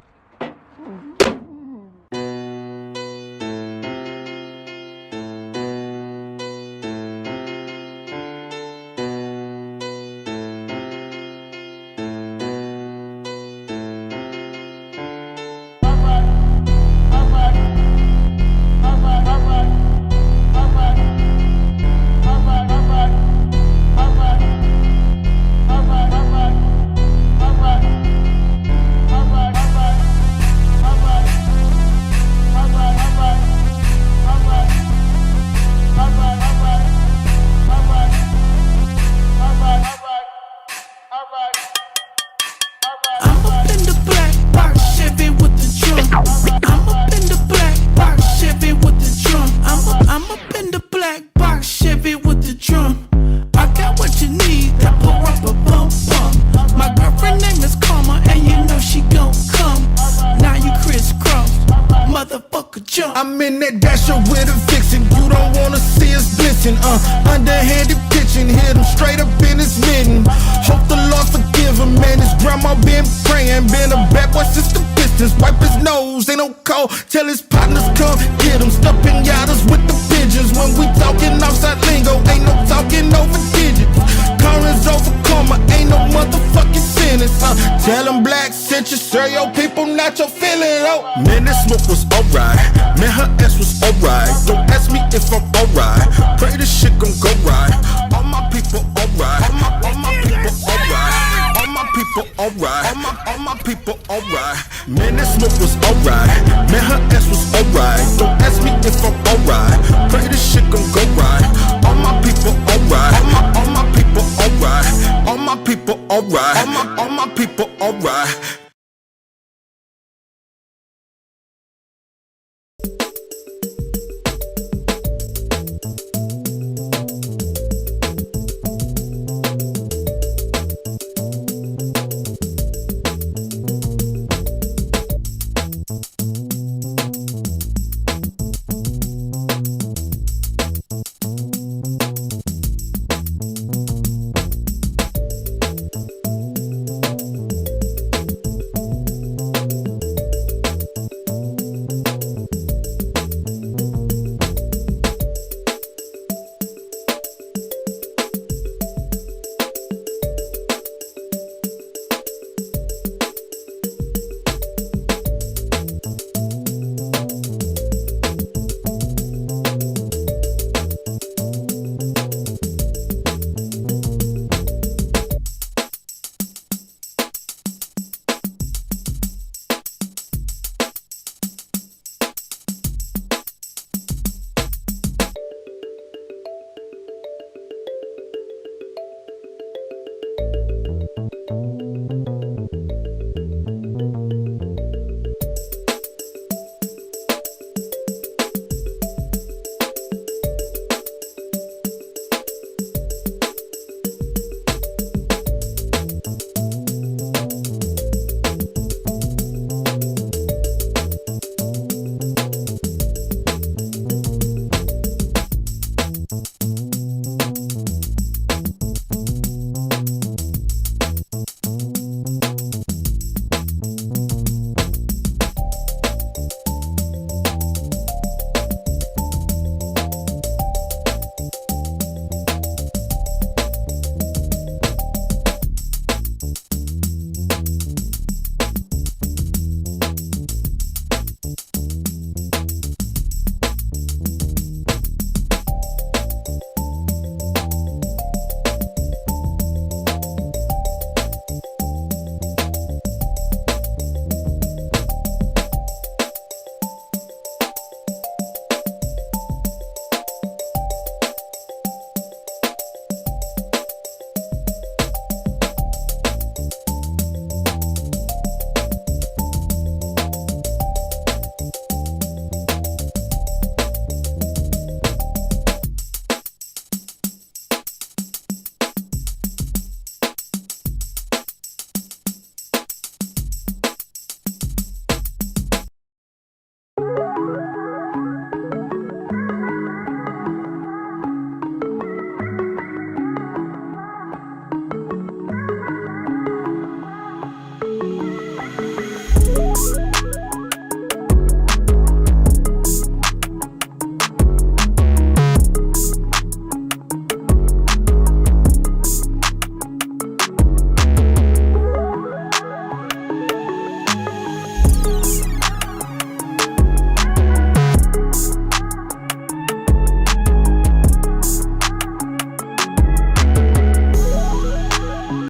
I'm in that dasher with a vixen. You don't wanna see us glisten. Underhanded pitching, hit him straight up in his mitten. Hope the Lord forgive him, man. His grandma been praying, been a bad boy since the Pistons. Wipe his nose, ain't no call. Tell his partners come get him. Stuffing yachters with the pigeons. When we talking outside lingo, ain't no talking over digits. Currents over karma, ain't no motherfucking sentence. Tell him black sent you, sir, your people not your feeling. Oh, man, this smoke was alright. Man, her ass was alright. Don't ask me if I'm alright. Pray this shit gon' go right. All my people alright. All my people alright. All my people alright. All my people alright. Man, this smoke was alright. Man, her ass was alright. Don't ask me if I'm alright. Pray this shit gon' go right. All my people alright. All my people alright. All my people alright. All my people alright.